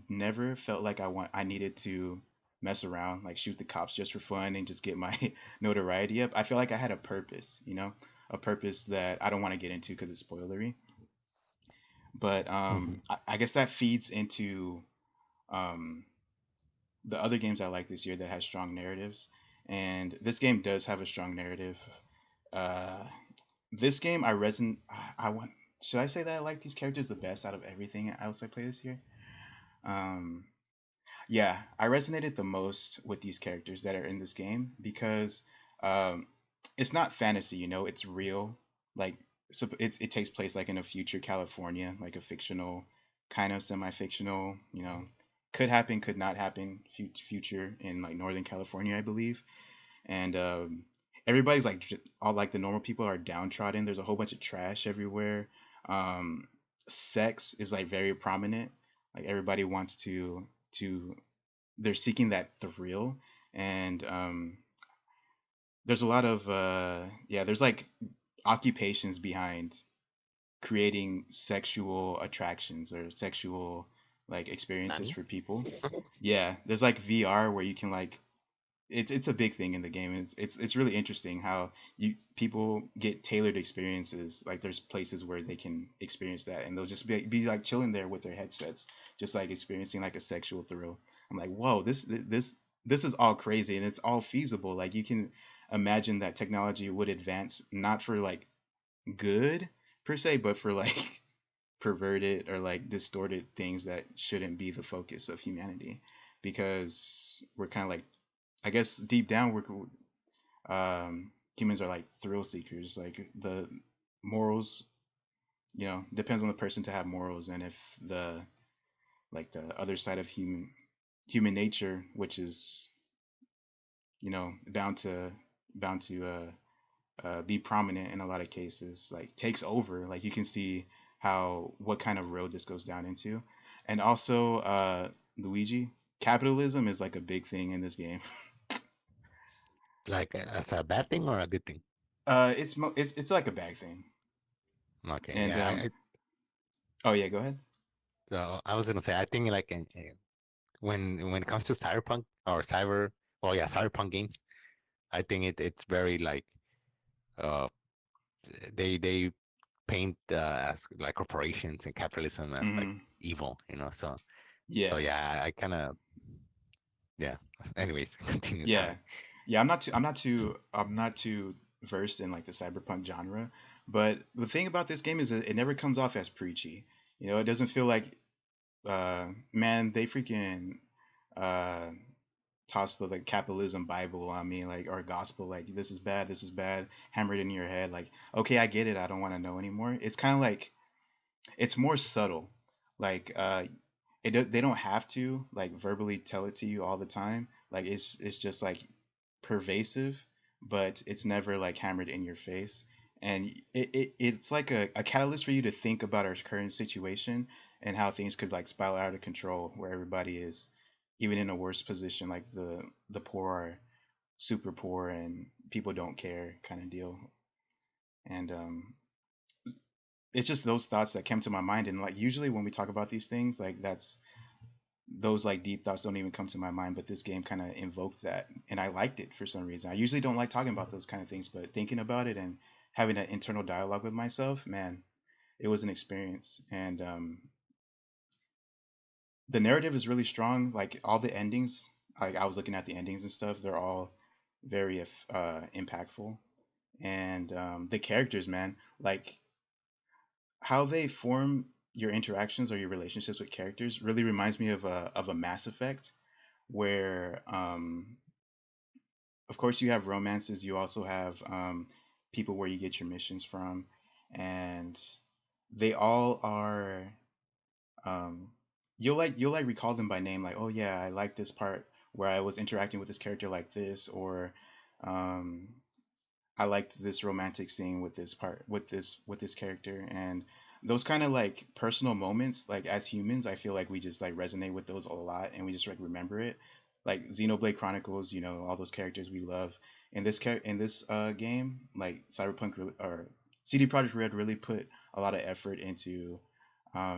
never felt like I needed to mess around, like shoot the cops just for fun and just get my notoriety up. I feel like I had a purpose, a purpose that I don't want to get into because it's spoilery. But Hmm. I guess that feeds into um, the other games I like this year that has strong narratives. And this game does have a strong narrative. Uh, this game I reson I want should I say that I like these characters the best out of everything else I play this year? Um, yeah, I resonated the most with these characters that are in this game because um, it's not fantasy, it's real. Like so it takes place like in a future California, like a fictional, kind of semi-fictional, could happen, could not happen, future in like Northern California, I believe. And everybody's like all like the normal people are downtrodden. There's a whole bunch of trash everywhere. Um, sex is like very prominent. Like everybody wants to they're seeking that thrill, and there's a lot of yeah, there's like occupations behind creating sexual attractions or sexual like experiences Nani? for people. Yeah, there's like VR where you can like it's a big thing in the game. It's really interesting how you people get tailored experiences. Like there's places where they can experience that, and they'll just be like chilling there with their headsets, just like experiencing like a sexual thrill. I'm like, whoa, this is all crazy, and it's all feasible. Like you can imagine that technology would advance not for like good per se, but for like perverted or like distorted things that shouldn't be the focus of humanity, because we're kind of like, I guess deep down humans are like thrill seekers. Like the morals, depends on the person to have morals, and if the other side of human nature, which is bound to be prominent in a lot of cases, like takes over. Like you can see how what kind of road this goes down into, and also Luigi, capitalism is like a big thing in this game. Like as a bad thing or a good thing? It's like a bag thing. Okay, And yeah. oh yeah, go ahead. So I was gonna say I think like when it comes to cyberpunk or cyber, well, yeah, cyberpunk games, I think it's very like uh, they paint as like corporations and capitalism as like Hmm. evil, you know. So Yeah. yeah, I kind of yeah. Anyways, continue. Yeah. Sorry. Yeah, I'm not too versed in like the cyberpunk genre, but the thing about this game is that it never comes off as preachy. It doesn't feel like man, they freaking uh toss the like capitalism bible on me, like, or gospel, like, this is bad, hammer it in your head, like, okay, I get it, I don't want to know anymore. It's kind of like it's more subtle. Like they don't have to like verbally tell it to you all the time. Like it's just like pervasive, but it's never like hammered in your face. And it's like a catalyst for you to think about our current situation and how things could like spiral out of control, where everybody is even in a worse position, like the poor are super poor and people don't care kind of deal. And it's just those thoughts that came to my mind. And like usually when we talk about these things, like that's those like deep thoughts don't even come to my mind, but this game kind of invoked that, and I liked it for some reason. I usually don't like talking about those kind of things, but thinking about it and having an internal dialogue with myself, man, it was an experience. And the narrative is really strong. Like all the endings, like I was looking at the endings and stuff, they're all very impactful. And the characters, man, like how they form your interactions or your relationships with characters really reminds me of a Mass Effect, where of course you have romances, you also have people where you get your missions from, and they all are um, you'll like recall them by name, like, oh yeah, I like this part where I was interacting with this character like this, or um, I liked this romantic scene with this part with this character. And those kind of like personal moments, like as humans, I feel like we just like resonate with those a lot, and we just like remember it. Like Xenoblade Chronicles, all those characters we love. In this game, like or CD Projekt Red really put a lot of effort into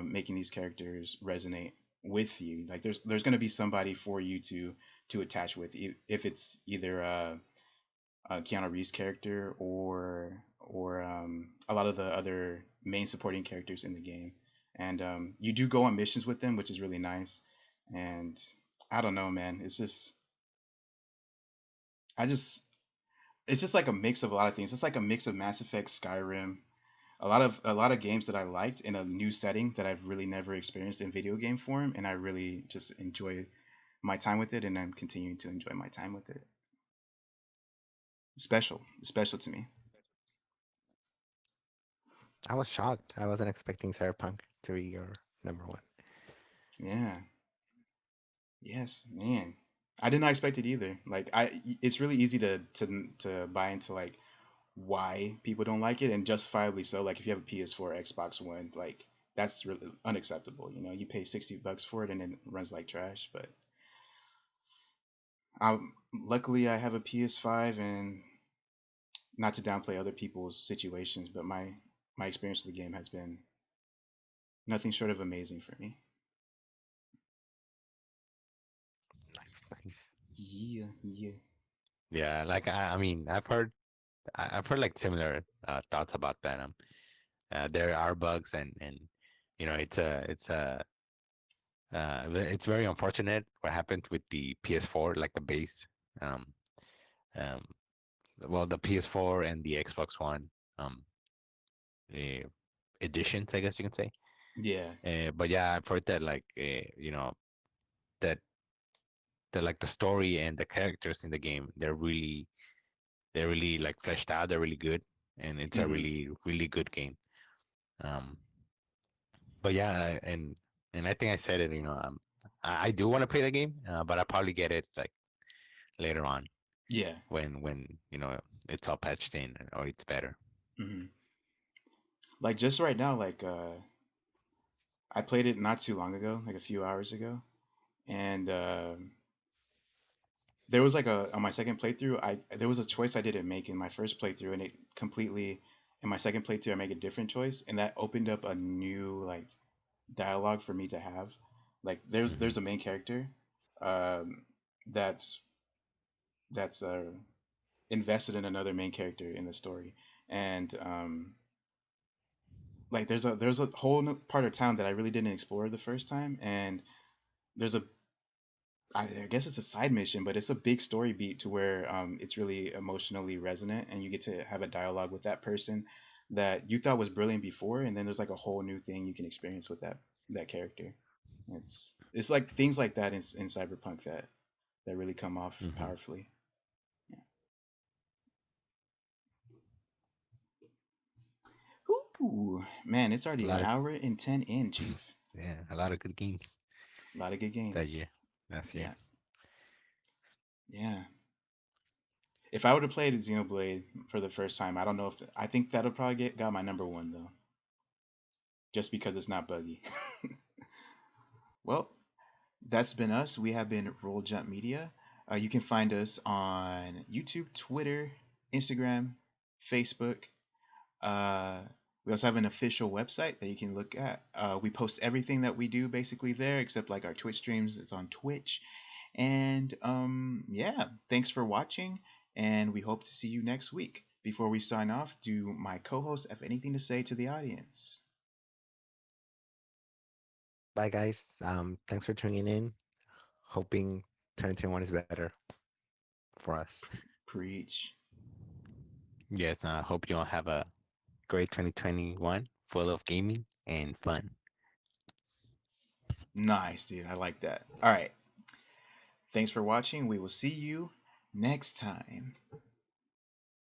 making these characters resonate with you. Like there's going to be somebody for you to attach with, if it's either Keanu Reeves' character, or a lot of the other main supporting characters in the game. And you do go on missions with them, which is really nice. And I don't know, man. I just it's just like a mix of a lot of things. It's like a mix of Mass Effect, Skyrim, a lot of games that I liked in a new setting that I've really never experienced in video game form, and I really just enjoy my time with it, and I'm continuing to enjoy my time with it. Special, special to me. I was shocked. I wasn't expecting Cyberpunk to be your number one. Yeah. Yes, man. I did not expect it either. Like it's really easy to buy into like why people don't like it, and justifiably so. Like if you have a PS4, Xbox One, like that's really unacceptable. You pay $60 for it and it runs like trash. But luckily I have a PS5, and not to downplay other people's situations, but my experience with the game has been nothing short of amazing for me. Nice, nice. Yeah, yeah. Yeah, like I mean, I've heard like similar thoughts about that. There are bugs, and it's very unfortunate what happened with the PS4, like the base, um, um, well, the PS4 and the Xbox One um, uh, editions, I guess you can say. Yeah. But yeah, I've heard that like that like the story and the characters in the game, they're really like fleshed out. They're really good, and it's a Hmm. really good game. Um, but yeah, and I think I said it. I do want to play the game, but I'll probably get it like later on Yeah. when it's all patched in or it's better. Hmm. Like just right now, like I played it not too long ago, like a few hours ago, and there was like on my second playthrough, I there was a choice I didn't make in my first playthrough, and it completely in my second playthrough I make a different choice, and that opened up a new like dialogue for me to have. Like there's Hmm. a main character, um, that's that's invested in another main character in the story, and like there's a whole part of town that I really didn't explore the first time, and there's a I guess it's a side mission, but it's a big story beat to where it's really emotionally resonant, and you get to have a dialogue with that person that you thought was brilliant before, and then there's like a whole new thing you can experience with that character. It's like things like that in Cyberpunk that really come off Hmm. powerfully. Yeah. Ooh, man, it's A already an lot of hour and 10 in, Chief. yeah, a lot of good games A lot of good that games. year, last year. Yeah, yeah. If I would have played Xenoblade for the first time, I don't know if I think that'll probably got my number one though, just because it's not buggy. Well, that's been us. We have been Roll Jump Media. You can find us on YouTube, Twitter, Instagram, Facebook. Uh, we also have an official website that you can look at. We post everything that we do basically there, except like our Twitch streams. It's on Twitch. And yeah, thanks for watching, and we hope to see you next week. Before we sign off, do my co-hosts have anything to say to the audience? Bye, guys. Thanks for tuning in. Hoping 2021 is better for us. Preach. Yes, I hope you all have a great 2021 full of gaming and fun. Nice, dude. I like that. All right. Thanks for watching. We will see you next time.